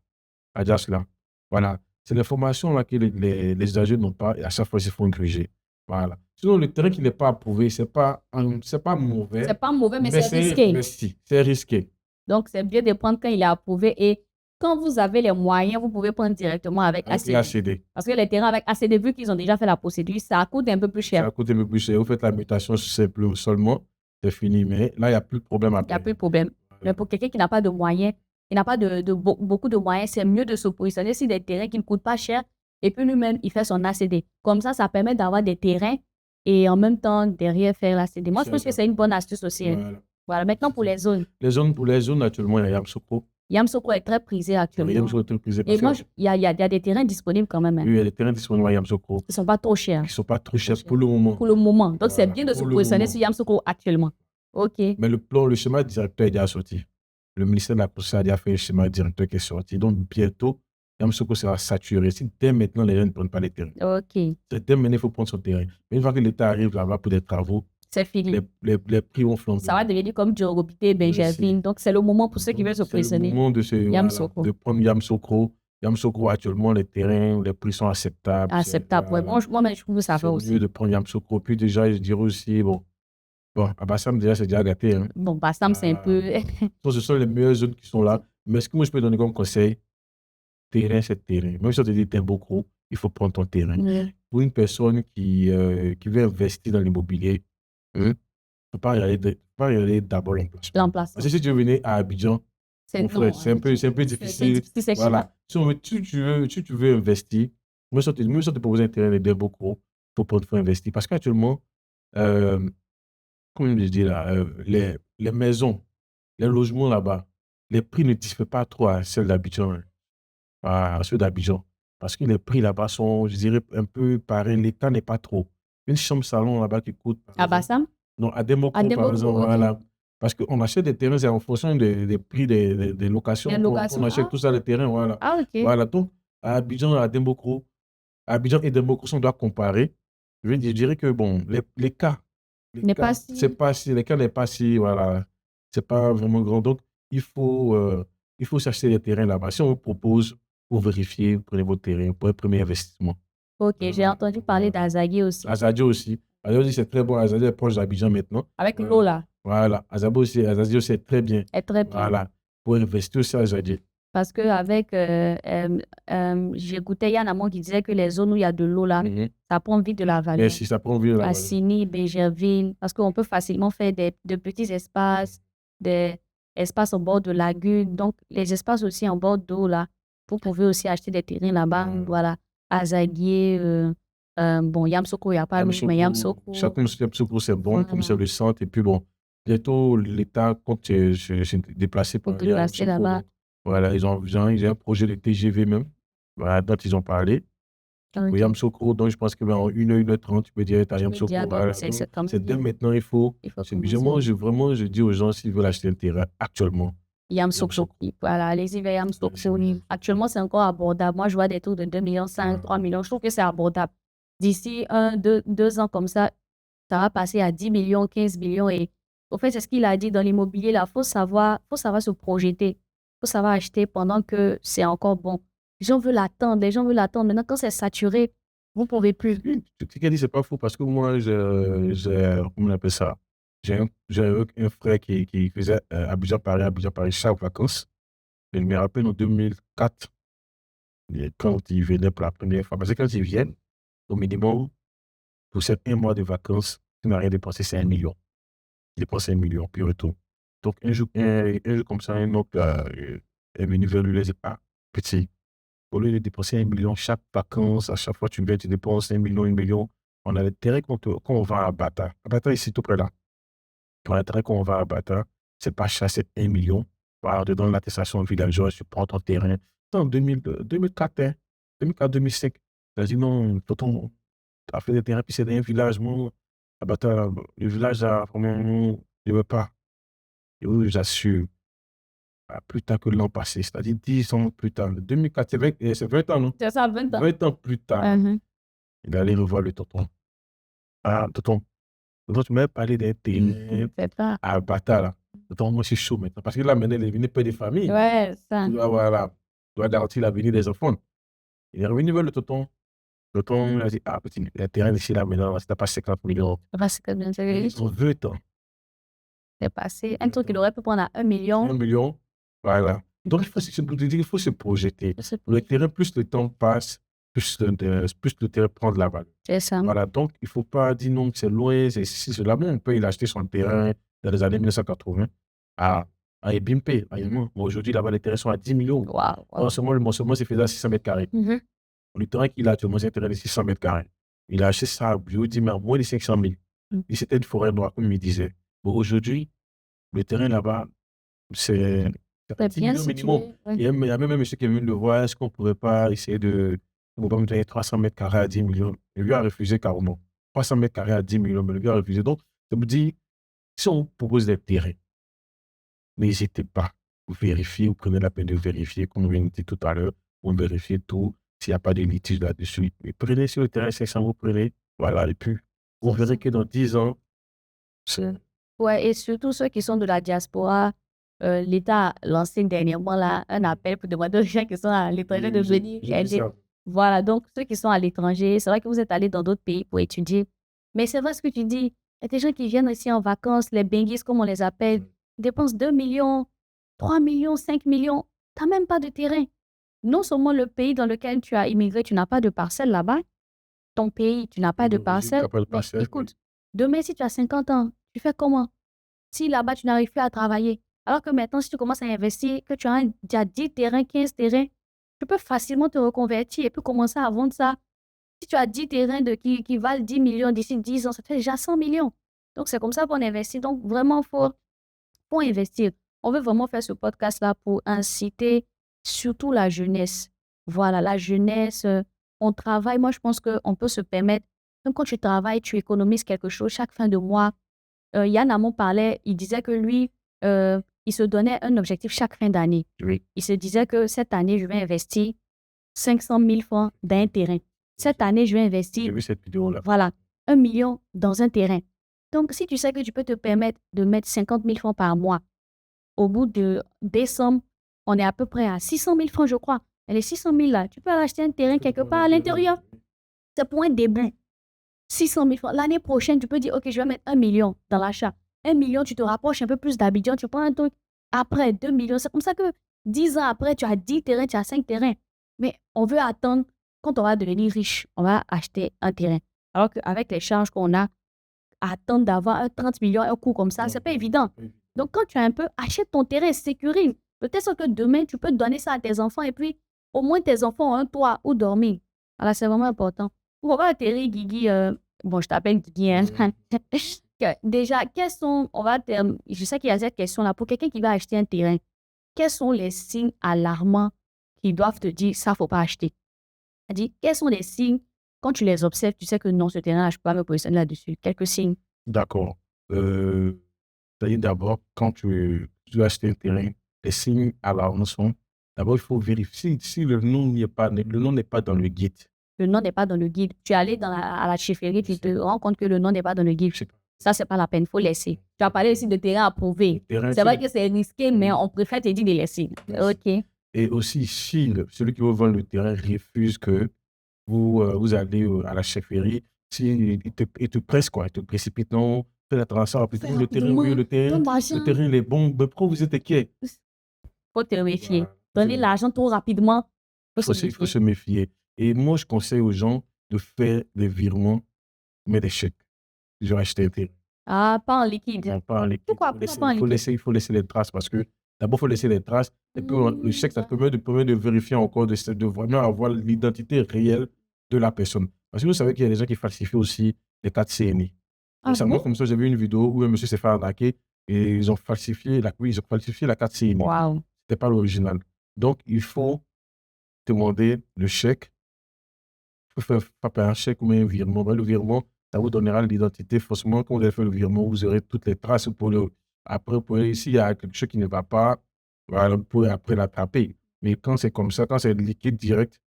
[SPEAKER 2] a déjà cela. Voilà. C'est l'information là que les usagers n'ont pas et à chaque fois, il faut gruger. Voilà. Sinon, le terrain qui n'est pas approuvé, ce n'est pas mauvais.
[SPEAKER 1] C'est pas mauvais, mais c'est risqué.
[SPEAKER 2] Mais si, c'est risqué.
[SPEAKER 1] Donc, c'est bien de prendre quand il est approuvé et quand vous avez les moyens, vous pouvez prendre directement avec ACD. Parce que les terrains avec ACD, vu qu'ils ont déjà fait la procédure, ça coûte un peu plus cher.
[SPEAKER 2] Ça coûte un peu plus cher. Vous faites la mutation simple seulement, c'est fini. Mais là, il n'y a plus de problème après.
[SPEAKER 1] Il n'y a plus de problème. Mais pour quelqu'un qui n'a pas de moyens, il n'a pas beaucoup de moyens, c'est mieux de se positionner sur des terrains qui ne coûtent pas cher. Et puis lui-même, il fait son ACD. Comme ça permet d'avoir des terrains et en même temps, derrière, faire l'ACD. Moi, je pense que c'est une bonne astuce aussi. Voilà. Maintenant, pour les zones.
[SPEAKER 2] Pour les zones, actuellement, il y a Yamoussoukro.
[SPEAKER 1] Yamoussoukro est très prisé actuellement.
[SPEAKER 2] Yamoussoukro est très prisé.
[SPEAKER 1] Et moi, il y a des terrains disponibles quand même.
[SPEAKER 2] Oui, il y a des terrains disponibles à Yamoussoukro.
[SPEAKER 1] Ils ne sont pas trop chers.
[SPEAKER 2] Ils ne sont pas trop chers pour le moment.
[SPEAKER 1] Pour le moment. Donc, c'est bien de se positionner sur Yamoussoukro actuellement. OK.
[SPEAKER 2] Mais le schéma directeur est déjà sorti. Le ministère de la Constitution a déjà fait un schéma directeur qui est sorti. Donc, bientôt, Yamoussoukro sera saturé. Si dès maintenant, les gens ne prennent pas les terrains.
[SPEAKER 1] OK.
[SPEAKER 2] Dès maintenant, il faut prendre son terrain. Mais une fois que l'État arrive là-bas pour des travaux,
[SPEAKER 1] c'est fini.
[SPEAKER 2] Les prix vont flamber.
[SPEAKER 1] Ça va devenir comme Djorobité, Benjamin. Donc, c'est le moment pour ceux qui veulent se positionner.
[SPEAKER 2] C'est le moment de prendre Yamoussoukro. Yamoussoukro, actuellement, les terrains, les prix sont acceptables.
[SPEAKER 1] Acceptables, oui. Moi, je trouve ça fait aussi.
[SPEAKER 2] C'est mieux de prendre Yamoussoukro. Puis déjà, je dirais aussi, bon, à Bassam, déjà, c'est déjà gâté. Hein.
[SPEAKER 1] Bon, Bassam, c'est un peu...
[SPEAKER 2] Ce sont les meilleures zones qui sont là. Mais ce que moi, je peux donner comme conseil, terrain, c'est terrain. Même si on te dit Timbuktu, il faut prendre ton terrain. Pour une personne qui veut investir dans l'immobilier, il ne faut pas regarder d'abord l'emplacement. Parce que si tu veux venir à Abidjan, c'est un peu difficile. Voilà. Si tu veux investir, même si on te propose un terrain de Timbuktu, il faut investir. Parce qu'actuellement, comme je dis là, les maisons, les logements là-bas, les prix ne diffèrent pas trop à ceux d'Abidjan, hein, à ceux d'Abidjan. Parce que les prix là-bas sont, je dirais, un peu pareils. L'état n'est pas trop. Une chambre salon là-bas qui coûte, par
[SPEAKER 1] À
[SPEAKER 2] exemple,
[SPEAKER 1] Bassam?
[SPEAKER 2] non, à
[SPEAKER 1] À
[SPEAKER 2] Demokro, par exemple,
[SPEAKER 1] Demboko, ok.
[SPEAKER 2] voilà. Parce qu'on achète des terrains, c'est en fonction des prix des
[SPEAKER 1] Les
[SPEAKER 2] locations qu'on
[SPEAKER 1] locations.
[SPEAKER 2] achète tout ça, les terrains, voilà.
[SPEAKER 1] Ah, ok.
[SPEAKER 2] Voilà, donc, à Abidjan, à Demokro, Abidjan et Demokro, si on doit comparer, je dirais que, bon,
[SPEAKER 1] N'est pas si.
[SPEAKER 2] les cas n'est pas si, voilà, c'est pas vraiment grand. Donc, il faut, euh, il faut chercher les terrains là-bas. Si on vous propose, pour vérifier, prenez votre terrain pour un premier investissement.
[SPEAKER 1] Ok, j'ai entendu parler d'Azagé aussi.
[SPEAKER 2] Azadio aussi. Azadio aussi, c'est très bon. Azadio est proche d'Abidjan maintenant.
[SPEAKER 1] Avec l'eau là.
[SPEAKER 2] Voilà. Azadio aussi est très bien.
[SPEAKER 1] Est très bien.
[SPEAKER 2] Voilà. Pour investir aussi à Azadio.
[SPEAKER 1] Parce que avec, j'écoutais Yann Amon qui disait que les zones où il y a de l'eau là, ça prend vite de la valeur.
[SPEAKER 2] Merci, ça prend bien la valeur.
[SPEAKER 1] Assini, Bégerville, parce qu'on peut facilement faire de petits espaces, des espaces en bord de lagune. Donc, les espaces aussi en bord d'eau là, vous pouvez aussi acheter des terrains là-bas. Voilà. Azaguier, bon, Yamsoko, il n'y a pas l'eau, mais Yamsoko.
[SPEAKER 2] Yamsoko, c'est bon,
[SPEAKER 1] Voilà.
[SPEAKER 2] comme c'est le centre. Et puis bon, bientôt, l'État compte se déplacer
[SPEAKER 1] Pour
[SPEAKER 2] pour aller à
[SPEAKER 1] déplacer
[SPEAKER 2] Yamsoko.
[SPEAKER 1] là-bas.
[SPEAKER 2] Donc, voilà, ils ont un projet de TGV même, voilà, dont ils ont parlé. Pour
[SPEAKER 1] Ok.
[SPEAKER 2] Yamsoko, donc je pense que en 1h30, tu peux dire à
[SPEAKER 1] Tu peux
[SPEAKER 2] Yamsoko.
[SPEAKER 1] dire, donc,
[SPEAKER 2] Voilà.
[SPEAKER 1] c'est
[SPEAKER 2] Donc,
[SPEAKER 1] quand même
[SPEAKER 2] c'est dès
[SPEAKER 1] bien.
[SPEAKER 2] maintenant, il faut.
[SPEAKER 1] Il faut
[SPEAKER 2] Vraiment, je dis aux gens, s'ils veulent acheter un terrain actuellement,
[SPEAKER 1] Yamsoko. Voilà, allez-y vers Yamsoko. Actuellement, c'est encore abordable. Moi, je vois des taux de 2,5 millions, 3 millions. Je trouve que c'est abordable. D'ici 2 ans comme ça va passer à 10 millions, 15 millions. Et au fait, c'est ce qu'il a dit dans l'immobilier. Là, faut savoir se projeter. Faut savoir acheter pendant que c'est encore bon. Les gens veulent l'attendre. Maintenant, quand c'est saturé, vous ne pouvez plus.
[SPEAKER 2] Ce qu'il a dit, c'est pas faux parce que moi, comment on appelle ça? J'ai un frère qui faisait Abidjan-Paris chaque vacances. Je me rappelle en 2004, quand il venait pour la première fois. Parce que quand ils viennent, au minimum, pour ces un mois de vacances, tu n'as rien dépensé, c'est 1 million. Il dépense 1 million, puis retour. Donc, un jour comme ça, un oncle est venu vers lui, il a dit, ah, petit, au lieu de dépenser 1 million chaque vacances, à chaque fois tu viens, tu dépenses 1 million, 1 million. On a l'intérêt quand on va à Bata. À Bata, ici, tout près là. On a l'intérêt quand on va à Bata, c'est pas cher, c'est 1 million. Voilà, dedans l'attestation villageoise, tu prends ton terrain. C'est en 2004, hein, 2004-2005. Tu as dit non, tonton, tu as fait des terrains, puis c'est dans un village, moi, à Bata, le village, là, vraiment, je ne veux pas. Et oui, j'assure. Plus tard que l'an passé, c'est-à-dire 10 ans plus tard. 2004, c'est 20 ans, non?
[SPEAKER 1] C'est ça, 20 ans.
[SPEAKER 2] 20 ans plus tard, il allait revoir le tonton. Ah, tonton, tu m'avais parlé d'un terrain
[SPEAKER 1] C'est ça.
[SPEAKER 2] à Bata, là. Tonton, moi, je suis chaud maintenant. Parce que là, maintenant, il est venu père de famille.
[SPEAKER 1] Ouais, ça.
[SPEAKER 2] Tu vois, voilà. Tu dois garantir l'avenir des enfants. Il est revenu vers le tonton. Le tonton, il a dit, ah, petit, le terrain ici, là, maintenant, c'est pas 50 millions.
[SPEAKER 1] Parce que bien sûr,
[SPEAKER 2] Ils ont 20 ans.
[SPEAKER 1] c'est passé. Un truc qui aurait pu prendre à 1 million.
[SPEAKER 2] 1 million, voilà. Donc, il faut se projeter. Le terrain, plus le temps passe, plus le terrain prend de la valeur.
[SPEAKER 1] C'est ça.
[SPEAKER 2] Voilà, donc il ne faut pas dire non, que c'est loin, c'est ceci, cela. Même on peut il acheter son terrain dans les années 1980 à Ebimpe, à Yémen. Aujourd'hui, là-bas, les terrains sont à 10 millions.
[SPEAKER 1] Waouh.
[SPEAKER 2] En ce moment, le morcellement, c'est fait à 600 mètres carrés. Le terrain qu'il a actuellement, c'est un terrain de 600 mètres carrés. Il a acheté ça, je vous dis, mais à moins de 500 000. Et c'était une forêt noire, comme il disait. Bon, aujourd'hui, le terrain là-bas, c'est 10
[SPEAKER 1] bien
[SPEAKER 2] millions minimum.
[SPEAKER 1] situé.
[SPEAKER 2] Il y a même un monsieur qui est venu le voir, est-ce qu'on ne pourrait pas essayer on va me donner 300 mètres carrés à 10 millions. Le gars a refusé carrément. 300 mètres carrés à 10 millions, mais le gars a refusé. Donc, ça me dit, si on propose des terrains, n'hésitez pas. Vous vérifiez, vous prenez la peine de vérifier, comme on vient de dire tout à l'heure, vous vérifiez tout, s'il n'y a pas de litige là-dessus. Mais prenez sur le terrain 500, vous prenez, voilà, et puis, vous verrez que dans 10 ans,
[SPEAKER 1] Ouais, et surtout ceux qui sont de la diaspora, l'État a lancé dernièrement là, un appel pour demander aux gens qui sont à l'étranger de venir aider. Voilà, donc ceux qui sont à l'étranger, c'est vrai que vous êtes allés dans d'autres pays pour étudier. Mais c'est vrai ce que tu dis. Il y a des gens qui viennent ici en vacances, les benguis, comme on les appelle, dépensent 2 millions, 3 millions, 5 millions. Tu n'as même pas de terrain. Non seulement le pays dans lequel tu as immigré, tu n'as pas de parcelle là-bas. Ton pays, tu n'as pas de parcelle. Mais écoute, demain, si tu as 50 ans, tu fais comment? Si là-bas, tu n'arrives plus à travailler. Alors que maintenant, si tu commences à investir, que tu as déjà 10 terrains, 15 terrains, tu peux facilement te reconvertir et puis commencer à vendre ça. Si tu as 10 terrains qui valent 10 millions d'ici 10 ans, ça fait déjà 100 millions. Donc, c'est comme ça qu'on investit. Donc, vraiment, faut investir. on veut vraiment faire ce podcast-là pour inciter surtout la jeunesse. Voilà, la jeunesse, on travaille. Moi, je pense qu'on peut se permettre, même quand tu travailles, tu économises quelque chose chaque fin de mois. Yann Amon parlait, il disait que lui, il se donnait un objectif chaque fin d'année.
[SPEAKER 2] Oui.
[SPEAKER 1] Il se disait que cette année, je vais investir 500 000 francs dans un terrain. Cette année, je vais
[SPEAKER 2] J'ai
[SPEAKER 1] investir,
[SPEAKER 2] vu cette vidéo-là.
[SPEAKER 1] voilà, 1 million dans un terrain. Donc, si tu sais que tu peux te permettre de mettre 50 000 francs par mois, au bout de décembre, on est à peu près à 600 000 francs, je crois. Et les 600 000 là, tu peux acheter un terrain quelque part à l'intérieur. C'est pour un début. 600 000 francs. L'année prochaine, tu peux dire, OK, je vais mettre 1 million dans l'achat. 1 million, tu te rapproches un peu plus d'Abidjan, tu prends un truc. Après, 2 millions. C'est comme ça que 10 ans après, tu as 10 terrains, tu as 5 terrains. Mais on veut attendre, quand on va devenir riche, on va acheter un terrain. Alors qu'avec les charges qu'on a, attendre d'avoir un 30 millions, un coût comme ça, c'est pas évident. Donc, quand tu as un peu, achète ton terrain, sécurise. Peut-être que demain, tu peux donner ça à tes enfants et puis, au moins, tes enfants ont un toit où dormir. Alors, c'est vraiment important. On va atterrir, Guigui. Bon, je t'appelle Guigui. Hein. Déjà, je sais qu'il y a cette question-là. Pour quelqu'un qui va acheter un terrain, quels sont les signes alarmants qui doivent te dire ça, faut pas acheter? C'est-à-dire, quels sont les signes, quand tu les observes, tu sais que non, ce terrain-là, je ne peux pas me positionner là-dessus. Quelques signes.
[SPEAKER 2] D'accord. C'est-à-dire d'abord, quand tu veux acheter un terrain, les signes alarmants sont, d'abord, il faut vérifier si le nom n'est pas dans le guide.
[SPEAKER 1] Le nom n'est pas dans le guide. Tu es allé à la chefferie, tu te rends compte que le nom n'est pas dans le guide. Ça, c'est pas la peine, il faut laisser. Tu as parlé aussi de terrain approuvé. C'est vrai que c'est risqué, mais on préfère te dire de laisser. OK.
[SPEAKER 2] Et aussi, si celui qui veut vendre le terrain refuse que vous allez à la chefferie, si il te presse, quoi, il te précipite, non, fais la transaction, le terrain, il est bon, mais pourquoi vous êtes inquiet?
[SPEAKER 1] Il faut te méfier. Donner l'argent trop rapidement,
[SPEAKER 2] il faut se méfier. Et moi, je conseille aux gens de faire des virements, mais des chèques. Ils ont acheté un terrain.
[SPEAKER 1] Ah, pas en liquide.
[SPEAKER 2] Non, pas en liquide.
[SPEAKER 1] Pourquoi pas en liquide?
[SPEAKER 2] Il faut laisser les traces parce que d'abord, il faut laisser les traces. Et puis, le chèque, ça permet de vérifier encore, de vraiment avoir l'identité réelle de la personne. Parce que vous savez qu'il y a des gens qui falsifient aussi les cartes CNI. Récemment, comme ça, j'ai vu une vidéo où un monsieur s'est fait arnaquer et ils ont falsifié la carte CNI.
[SPEAKER 1] Wow.
[SPEAKER 2] C'était pas l'original. Donc, il faut demander le chèque. Il faut faire un chèque ou un virement. Le virement, ça vous donnera l'identité. Forcément, quand vous avez fait le virement, vous aurez toutes les traces après, s'il y a quelque chose qui ne va pas, voilà, vous pouvez après l'attraper. Mais quand c'est comme ça, quand c'est liquide direct.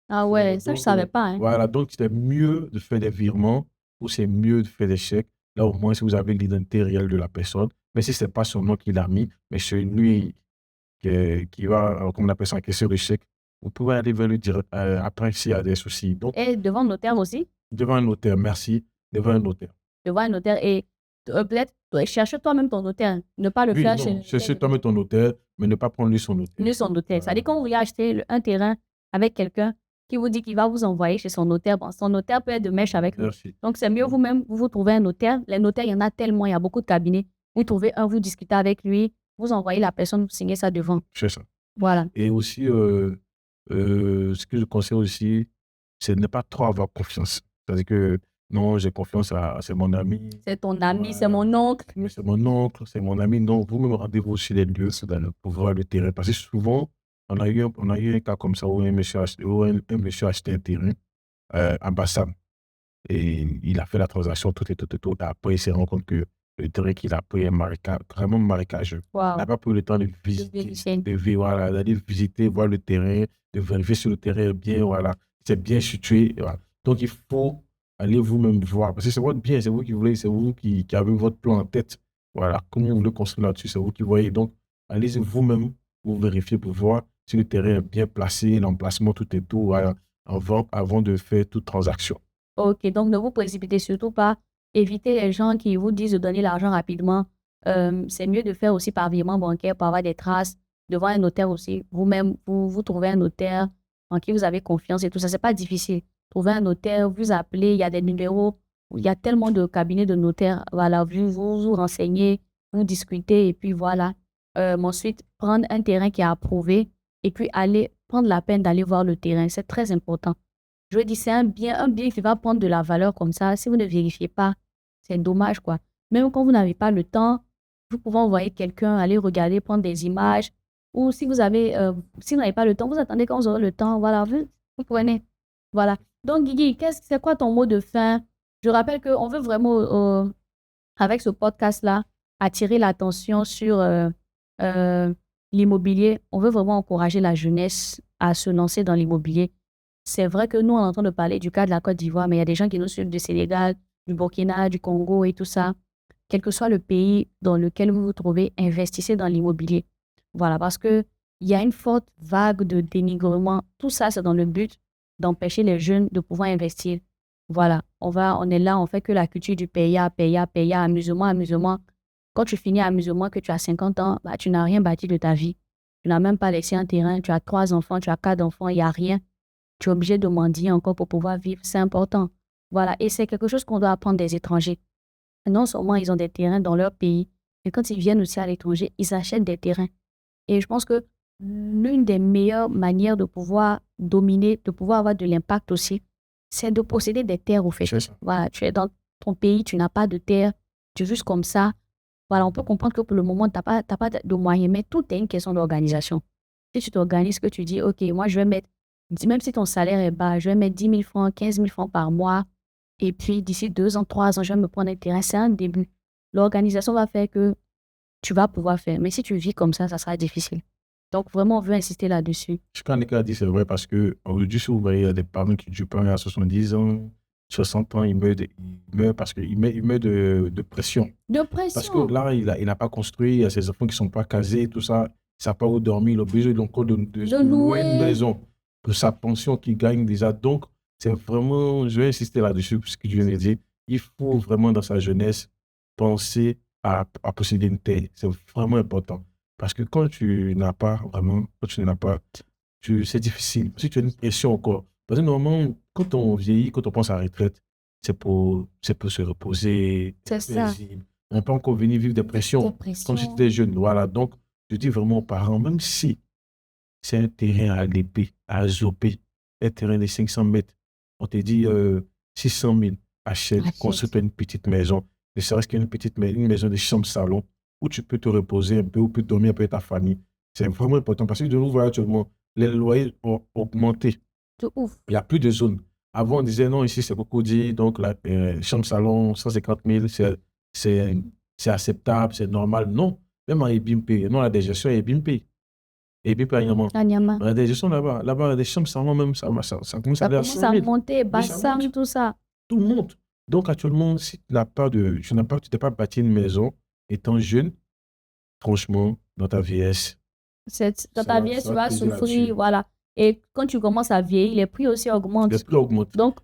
[SPEAKER 1] Ah ouais, ça, je ne savais pas. Hein.
[SPEAKER 2] Voilà, donc c'est mieux de faire des virements ou c'est mieux de faire des chèques. Là, au moins, si vous avez l'identité réelle de la personne. Mais si ce n'est pas son nom qu'il a mis, mais c'est lui qui va, comme on appelle ça, encaisser le chèque, vous pouvez aller vers lui direct après s'il y a des soucis. Donc,
[SPEAKER 1] et devant le notaire aussi?
[SPEAKER 2] Devant un notaire, merci. Devant un notaire.
[SPEAKER 1] Devant un notaire et peut-être chercher toi-même ton notaire. Ne pas le faire chez.
[SPEAKER 2] Chercher toi-même ton notaire, mais ne pas prendre lui son notaire.
[SPEAKER 1] Lui son notaire. C'est-à-dire quand vous voulez acheter un terrain avec quelqu'un qui vous dit qu'il va vous envoyer chez son notaire, bon, son notaire peut être de mèche avec vous. Donc, c'est mieux vous-même, vous trouvez un notaire. Les notaires, il y en a tellement, il y a beaucoup de cabinets. Vous trouvez un, vous discutez avec lui, vous envoyez la personne, vous signez ça devant.
[SPEAKER 2] C'est ça.
[SPEAKER 1] Voilà.
[SPEAKER 2] Et aussi, ce que je conseille aussi, c'est de ne pas trop avoir confiance. C'est-à-dire que non, j'ai confiance c'est mon ami.
[SPEAKER 1] C'est ton ami, c'est mon oncle.
[SPEAKER 2] C'est mon oncle, c'est mon ami. Non, vous-même rendez-vous sur les lieux pour voir le terrain. Parce que souvent, on a eu un cas comme ça où un monsieur a acheté un terrain à Bassam. Et il a fait la transaction, tout. Après, il s'est rendu compte que le terrain qu'il a pris est vraiment marécageux.
[SPEAKER 1] Wow.
[SPEAKER 2] Il n'a pas pris le temps de visiter, d'aller visiter, voir le terrain, de vérifier si le terrain est bien, voilà, c'est bien situé. Voilà. Donc, il faut aller vous-même voir. Parce que c'est votre bien, c'est vous qui voulez, c'est vous qui avez votre plan en tête. Voilà, comment vous voulez construire là-dessus, c'est vous qui voyez. Donc, allez vous-même, vous vérifier pour voir si le terrain est bien placé, l'emplacement, tout, voilà, avant de faire toute transaction.
[SPEAKER 1] OK, donc ne vous précipitez surtout pas. Évitez les gens qui vous disent de donner l'argent rapidement. C'est mieux de faire aussi par virement bancaire pour avoir des traces devant un notaire aussi. Vous-même, vous trouvez un notaire en qui vous avez confiance et tout ça. C'est pas difficile. Trouvez un notaire, vous appelez, il y a des numéros, il y a tellement de cabinets de notaires. Voilà, vous renseignez, vous discutez et puis voilà. Ensuite, prendre un terrain qui est approuvé et puis aller prendre la peine d'aller voir le terrain. C'est très important. Je veux dire, c'est un bien qui va prendre de la valeur comme ça. Si vous ne vérifiez pas, c'est dommage, quoi. Même quand vous n'avez pas le temps, vous pouvez envoyer quelqu'un aller regarder, prendre des images. Ou si vous n'avez pas le temps, vous attendez quand vous aurez le temps. Voilà, vous prenez. Voilà. Donc, Guigui, c'est quoi ton mot de fin? Je rappelle qu'on veut vraiment, avec ce podcast-là, attirer l'attention sur l'immobilier. On veut vraiment encourager la jeunesse à se lancer dans l'immobilier. C'est vrai que nous, on est en train de parler du cas de la Côte d'Ivoire, mais il y a des gens qui nous suivent du Sénégal, du Burkina, du Congo et tout ça. Quel que soit le pays dans lequel vous vous trouvez, investissez dans l'immobilier. Voilà, parce qu'il y a une forte vague de dénigrement. Tout ça, c'est dans le but d'empêcher les jeunes de pouvoir investir. Voilà, on est là, on fait que la culture du paya, amusement, amusement. Quand tu finis amusement, que tu as 50 ans, bah, tu n'as rien bâti de ta vie. Tu n'as même pas laissé un terrain, tu as 3 enfants, tu as 4 enfants, il n'y a rien. Tu es obligé de mendier encore pour pouvoir vivre. C'est important. Voilà, et c'est quelque chose qu'on doit apprendre des étrangers. Non seulement ils ont des terrains dans leur pays, mais quand ils viennent aussi à l'étranger, ils achètent des terrains. Et je pense que l'une des meilleures manières de pouvoir dominer, de pouvoir avoir de l'impact aussi, c'est de posséder des terres au fait. Voilà, tu es dans ton pays, tu n'as pas de terre, tu es juste comme ça. Voilà, on peut comprendre que pour le moment, tu n'as pas de moyens, mais tout est une question d'organisation. Si tu t'organises, que tu dis, OK, moi, je vais mettre, même si ton salaire est bas, je vais mettre 10 000 francs, 15 000 francs par mois, et puis d'ici 2 ans, 3 ans, je vais me prendre un terrain. C'est un début. L'organisation va faire que tu vas pouvoir faire. Mais si tu vis comme ça sera difficile. Donc, vraiment, on veut insister là-dessus.
[SPEAKER 2] Ce qu'Annika dit, c'est vrai parce qu'aujourd'hui, si vous voyez des parents qui durent pas à 70 ans, 60 ans, ils meurent parce qu'ils meurent de pression.
[SPEAKER 1] De pression.
[SPEAKER 2] Parce que là, il n'a pas construit, il y a ses enfants qui ne sont pas casés, tout ça. Il ne sait pas où dormir, il a besoin encore de louer une maison pour sa pension qu'il gagne déjà. Donc, c'est vraiment, je vais insister là-dessus, ce que je viens de dire. Il faut vraiment, dans sa jeunesse, penser à posséder une terre. C'est vraiment important. Parce que quand tu n'as pas, vraiment, c'est difficile. Si tu as une pression encore. Parce que normalement, quand on vieillit, quand on pense à la retraite, c'est pour se reposer,
[SPEAKER 1] c'est ça.
[SPEAKER 2] On ne peut encore venir vivre des pressions comme si tu étais jeune. Voilà. Donc, je dis vraiment aux parents, même si c'est un terrain à l'épée, à zoper, un terrain de 500 mètres, on te dit 600 000, achète, construis-toi une petite maison. Ne serait-ce qu'une une maison de chambre-salon où tu peux te reposer un peu, où tu peux dormir un peu avec ta famille. C'est vraiment important parce que de nous voir actuellement, les loyers ont augmenté.
[SPEAKER 1] C'est ouf.
[SPEAKER 2] Il n'y a plus de zones. Avant, on disait non, ici c'est beaucoup dit, donc la chambre-salon, 150 000, c'est acceptable, c'est normal. Non, même en Ebimpe, non, la dégestion est Ebimpe. Ebimpe à Niama. La dégestion là-bas, les chambres-salon même, ça commence à aller à 100 000.
[SPEAKER 1] Ça monter, Bassam, tout ça.
[SPEAKER 2] Tout le monde. Donc actuellement, si tu n'as pas tu t'es pas bâti une maison étant jeune, franchement, dans ta vieillesse.
[SPEAKER 1] Dans ta vieillesse, tu vas souffrir, voilà. Et quand tu commences à vieillir, les prix aussi augmentent.
[SPEAKER 2] Les prix augmentent.
[SPEAKER 1] Donc,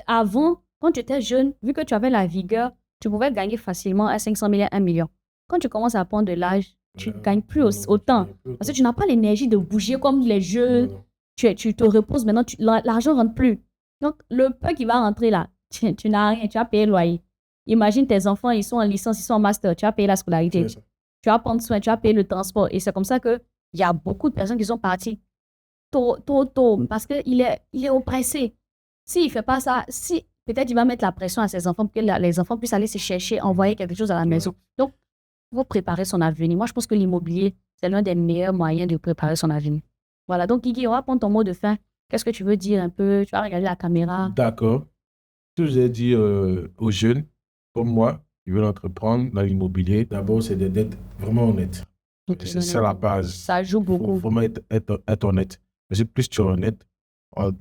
[SPEAKER 1] avant, quand tu étais jeune, vu que tu avais la vigueur, tu pouvais gagner facilement à 500 000 à 1 million. Quand tu commences à prendre de l'âge, tu ne gagnes plus autant. Parce que tu n'as pas l'énergie de bouger comme les jeunes. Tu te reposes maintenant, l'argent ne rentre plus. Donc, le peu qui va rentrer là, tu n'as rien, tu as payé le loyer. Imagine tes enfants, ils sont en licence, ils sont en master, tu as payé la scolarité. Tu vas prendre soin, tu vas payer le transport. Et c'est comme ça qu'il y a beaucoup de personnes qui sont parties tôt, parce qu'il est oppressé. S'il ne fait pas ça, peut-être il va mettre la pression à ses enfants pour que les enfants puissent aller se chercher, envoyer quelque chose à la maison. Donc, il faut préparer son avenir. Moi, je pense que l'immobilier, c'est l'un des meilleurs moyens de préparer son avenir. Voilà, donc Guigui, on va prendre ton mot de fin. Qu'est-ce que tu veux dire un peu? Tu vas regarder la caméra.
[SPEAKER 2] D'accord. Ce que j'ai dit aux jeunes, comme moi, qui veulent entreprendre dans l'immobilier, d'abord, c'est d'être vraiment honnête. C'est ça la base.
[SPEAKER 1] Ça joue beaucoup.
[SPEAKER 2] Il faut vraiment être honnête. Parce que plus tu es honnête, comment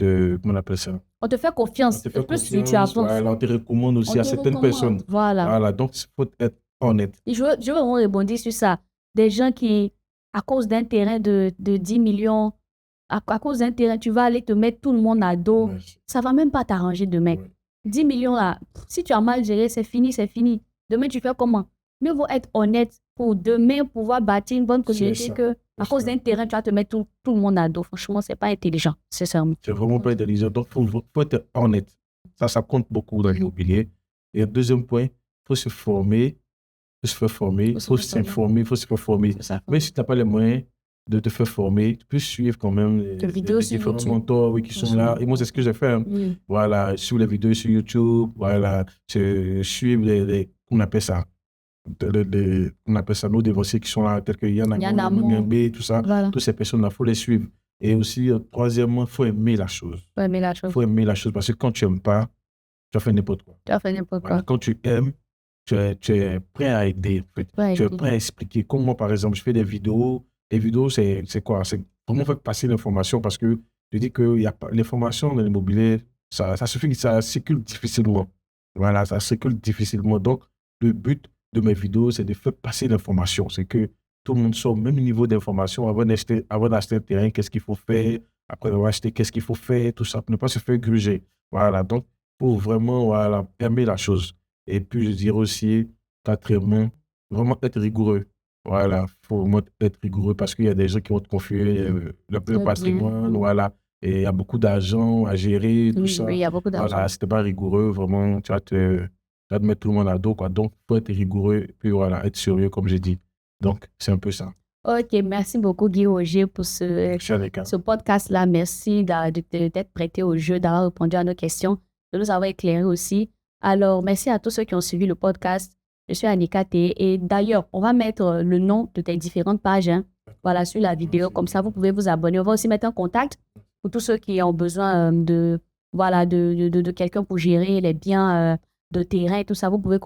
[SPEAKER 2] on appelle ça?
[SPEAKER 1] On te fait confiance.
[SPEAKER 2] On te fait
[SPEAKER 1] plus
[SPEAKER 2] confiance,
[SPEAKER 1] tu avances.
[SPEAKER 2] voilà, on te recommande aussi à certaines personnes.
[SPEAKER 1] Voilà.
[SPEAKER 2] Donc, il faut être honnête.
[SPEAKER 1] Et je veux vraiment rebondir sur ça. Des gens qui, à cause d'un terrain de 10 millions, à cause d'un terrain, tu vas aller te mettre tout le monde à dos. Ouais. Ça ne va même pas t'arranger demain. Ouais. 10 millions là, si tu as mal géré, c'est fini, c'est fini. Demain, tu fais comment? Mieux vaut être honnête pour demain pouvoir bâtir une bonne communauté que à cause d'un terrain, tu vas te mettre tout le monde à dos. Franchement, ce n'est pas intelligent, sincèrement.
[SPEAKER 2] C'est vraiment pas intelligent. Donc, il faut être honnête. Ça compte beaucoup dans l'immobilier. Et le deuxième point, il faut se former. Il faut se faire former, il faut s'informer, il faut se faire former. Mais si tu n'as pas les moyens de te faire former, tu peux suivre quand même les différents mentors qui sont là. Et moi, c'est ce que j'ai fait. Hein. Voilà, suivre les vidéos sur YouTube, voilà, suivre on appelle ça, on appelle ça nos dévanciers qui sont là, tels que Yann
[SPEAKER 1] Amon.
[SPEAKER 2] tout ça,
[SPEAKER 1] Voilà.
[SPEAKER 2] toutes ces personnes-là, il faut les suivre. Et aussi, troisièmement, il faut aimer la chose.
[SPEAKER 1] Faut aimer la chose.
[SPEAKER 2] Il faut aimer la chose parce que quand tu n'aimes pas, tu vas faire n'importe quoi.
[SPEAKER 1] Tu as fait n'importe
[SPEAKER 2] Voilà.
[SPEAKER 1] quoi.
[SPEAKER 2] Quand tu aimes, tu es prêt à aider. En fait.
[SPEAKER 1] Ouais,
[SPEAKER 2] Tu es prêt à expliquer. Comme moi, par exemple, je fais des vidéos. Les vidéos, c'est quoi? C'est comment faire passer l'information parce que je dis que l'information dans l'immobilier, ça suffit, ça circule difficilement. Voilà, ça circule difficilement. Donc, le but de mes vidéos, c'est de faire passer l'information. C'est que tout le monde soit au même niveau d'information avant d'acheter un terrain, qu'est-ce qu'il faut faire. Après avoir acheté, qu'est-ce qu'il faut faire, tout ça, pour ne pas se faire gruger. Voilà, donc, pour vraiment aimer la chose. Et puis, je dirais aussi, quatrièmement, vraiment être rigoureux. Voilà, il faut vraiment être rigoureux parce qu'il y a des gens qui vont te confier le patrimoine, voilà. Et il y a beaucoup d'argent à gérer, tout ça.
[SPEAKER 1] Oui, il y a beaucoup d'argent.
[SPEAKER 2] Voilà, si tu n'es pas rigoureux, vraiment, tu vas te mettre tout le monde à dos, quoi. Donc, il faut être rigoureux, puis voilà, être sérieux, comme j'ai dit. Donc, c'est un peu ça.
[SPEAKER 1] Ok, merci beaucoup Guy Roger pour ce podcast-là. Merci d'être prêté au jeu, d'avoir répondu à nos questions, de nous avoir éclairé aussi. Alors, merci à tous ceux qui ont suivi le podcast. Je suis Anika T. Et d'ailleurs, on va mettre le nom de tes différentes pages voilà, sur la vidéo. Comme ça, vous pouvez vous abonner. On va aussi mettre en contact pour tous ceux qui ont besoin de quelqu'un pour gérer les biens de terrain et tout ça. Vous pouvez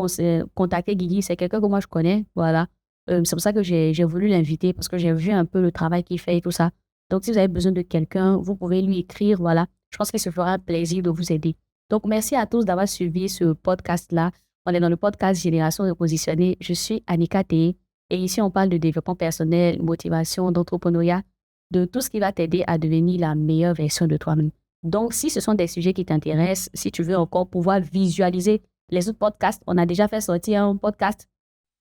[SPEAKER 1] contacter Guigui. C'est quelqu'un que moi, je connais. Voilà. C'est pour ça que j'ai voulu l'inviter parce que j'ai vu un peu le travail qu'il fait et tout ça. Donc, si vous avez besoin de quelqu'un, vous pouvez lui écrire. Voilà. Je pense qu'il se fera un plaisir de vous aider. Donc, merci à tous d'avoir suivi ce podcast-là. On est dans le podcast Génération Repositionnée. Je suis Anika T. Et ici, on parle de développement personnel, motivation, d'entrepreneuriat, de tout ce qui va t'aider à devenir la meilleure version de toi-même. Donc, si ce sont des sujets qui t'intéressent, si tu veux encore pouvoir visualiser les autres podcasts, on a déjà fait sortir un podcast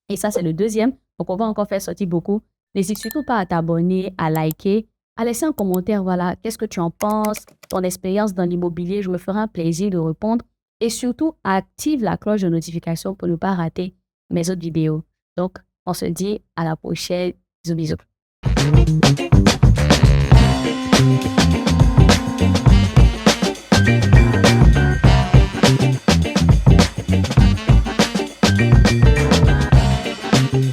[SPEAKER 1] et ça, c'est le deuxième. Donc, on va encore faire sortir beaucoup. N'hésite surtout pas à t'abonner, à liker, à laisser un commentaire. Voilà, qu'est-ce que tu en penses, ton expérience dans l'immobilier. Je me ferai un plaisir de répondre. Et surtout, active la cloche de notification pour ne pas rater mes autres vidéos. Donc, on se dit à la prochaine. Bisous, bisous.